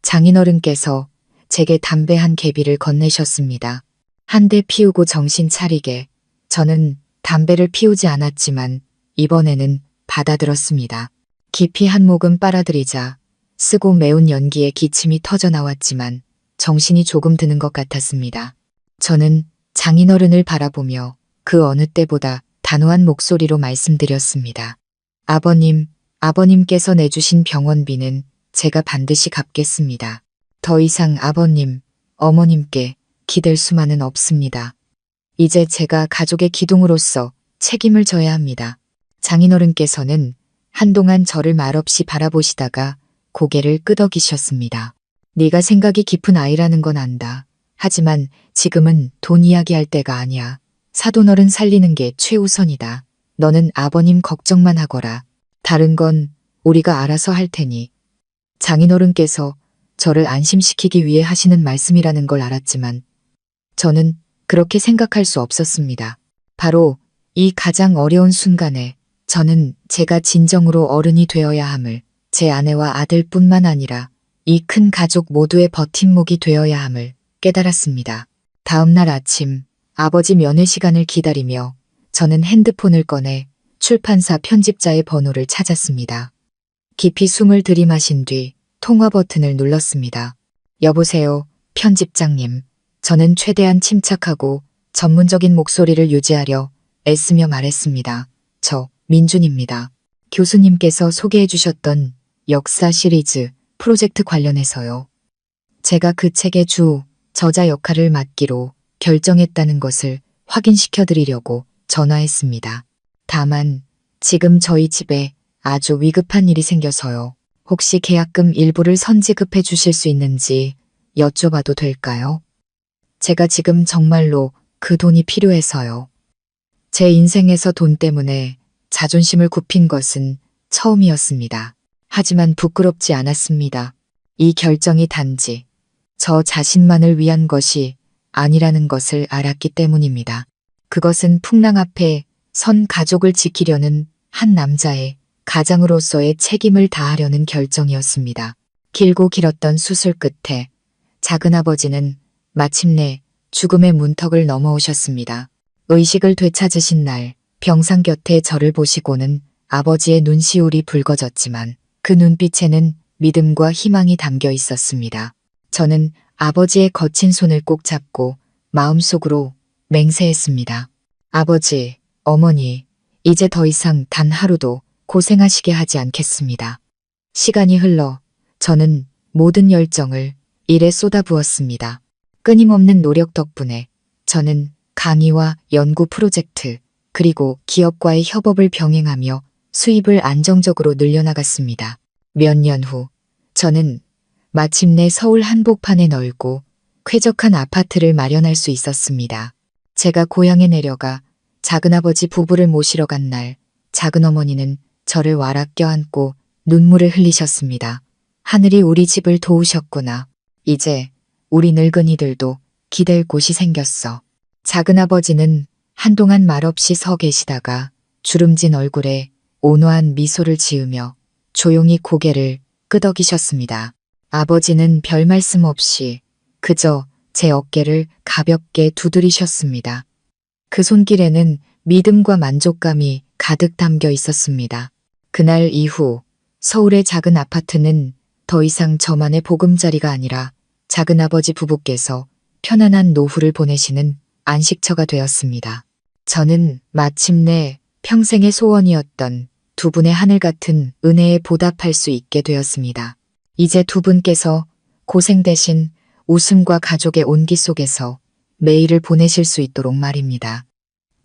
A: 장인어른께서 제게 담배 한 개비를 건네셨습니다. 한 대 피우고 정신 차리게. 저는 담배를 피우지 않았지만 이번에는 받아들었습니다. 깊이 한 모금 빨아들이자 쓰고 매운 연기에 기침이 터져 나왔지만 정신이 조금 드는 것 같았습니다. 저는 장인어른을 바라보며 그 어느 때보다 단호한 목소리로 말씀드렸습니다. 아버님, 아버님께서 내주신 병원비는 제가 반드시 갚겠습니다. 더 이상 아버님, 어머님께 기댈 수만은 없습니다. 이제 제가 가족의 기둥으로서 책임을 져야 합니다. 장인어른께서는 한동안 저를 말없이 바라보시다가 고개를 끄덕이셨습니다. 네가 생각이 깊은 아이라는 건 안다. 하지만 지금은 돈 이야기할 때가 아니야. 사돈어른 살리는 게 최우선이다. 너는 아버님 걱정만 하거라. 다른 건 우리가 알아서 할 테니. 장인어른께서 저를 안심시키기 위해 하시는 말씀이라는 걸 알았지만 저는 그렇게 생각할 수 없었습니다. 바로 이 가장 어려운 순간에 저는 제가 진정으로 어른이 되어야 함을, 제 아내와 아들뿐만 아니라 이 큰 가족 모두의 버팀목이 되어야 함을 깨달았습니다. 다음 날 아침 아버지 면회 시간을 기다리며 저는 핸드폰을 꺼내 출판사 편집자의 번호를 찾았습니다. 깊이 숨을 들이마신 뒤 통화 버튼을 눌렀습니다. 여보세요, 편집장님. 저는 최대한 침착하고 전문적인 목소리를 유지하려 애쓰며 말했습니다. 저 민준입니다. 교수님께서 소개해 주셨던 역사 시리즈 프로젝트 관련해서요. 제가 그 책의 주 저자 역할을 맡기로 결정했다는 것을 확인시켜 드리려고 전화했습니다. 다만 지금 저희 집에 아주 위급한 일이 생겨서요. 혹시 계약금 일부를 선지급해 주실 수 있는지 여쭤봐도 될까요? 제가 지금 정말로 그 돈이 필요해서요. 제 인생에서 돈 때문에 자존심을 굽힌 것은 처음이었습니다. 하지만 부끄럽지 않았습니다. 이 결정이 단지 저 자신만을 위한 것이 아니라는 것을 알았기 때문입니다. 그것은 풍랑 앞에 선 가족을 지키려는 한 남자의 가장으로서의 책임을 다하려는 결정이었습니다. 길고 길었던 수술 끝에 작은아버지는 마침내 죽음의 문턱을 넘어오셨습니다. 의식을 되찾으신 날 병상 곁에 저를 보시고는 아버지의 눈시울이 붉어졌지만 그 눈빛에는 믿음과 희망이 담겨 있었습니다. 저는 아버지의 거친 손을 꼭 잡고 마음속으로 맹세했습니다. 아버지, 어머니, 이제 더 이상 단 하루도 고생하시게 하지 않겠습니다. 시간이 흘러 저는 모든 열정을 일에 쏟아부었습니다. 끊임없는 노력 덕분에 저는 강의와 연구 프로젝트 그리고 기업과의 협업을 병행하며 수입을 안정적으로 늘려나갔습니다. 몇 년 후 저는 마침내 서울 한복판에 넓고 쾌적한 아파트를 마련할 수 있었습니다. 제가 고향에 내려가 작은아버지 부부를 모시러 간 날 작은어머니는 저를 와락 껴안고 눈물을 흘리셨습니다. 하늘이 우리 집을 도우셨구나. 이제 우리 늙은이들도 기댈 곳이 생겼어. 작은아버지는 한동안 말없이 서 계시다가 주름진 얼굴에 온화한 미소를 지으며 조용히 고개를 끄덕이셨습니다. 아버지는 별 말씀 없이 그저 제 어깨를 가볍게 두드리셨습니다. 그 손길에는 믿음과 만족감이 가득 담겨 있었습니다. 그날 이후 서울의 작은 아파트는 더 이상 저만의 보금자리가 아니라 작은아버지 부부께서 편안한 노후를 보내시는 안식처가 되었습니다. 저는 마침내 평생의 소원이었던 두 분의 하늘 같은 은혜에 보답할 수 있게 되었습니다. 이제 두 분께서 고생 대신 웃음과 가족의 온기 속에서 매일을 보내실 수 있도록 말입니다.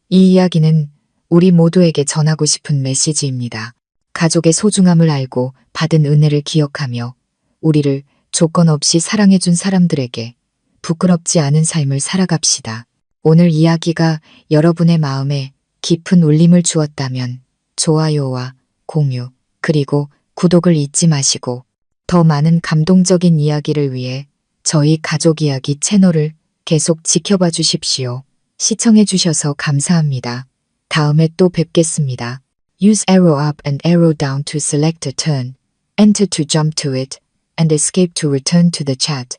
A: 이 이야기는 우리 모두에게 전하고 싶은 메시지입니다. 가족의 소중함을 알고 받은 은혜를 기억하며 우리를 조건 없이 사랑해준 사람들에게 부끄럽지 않은 삶을 살아갑시다. 오늘 이야기가 여러분의 마음에 깊은 울림을 주었다면 좋아요와 공유, 그리고 구독을 잊지 마시고 더 많은 감동적인 이야기를 위해 저희 가족 이야기 채널을 계속 지켜봐 주십시오. 시청해 주셔서 감사합니다. 다음에 또 뵙겠습니다. Use arrow up and arrow down to select a turn, enter to jump to it, and escape to return to the chat.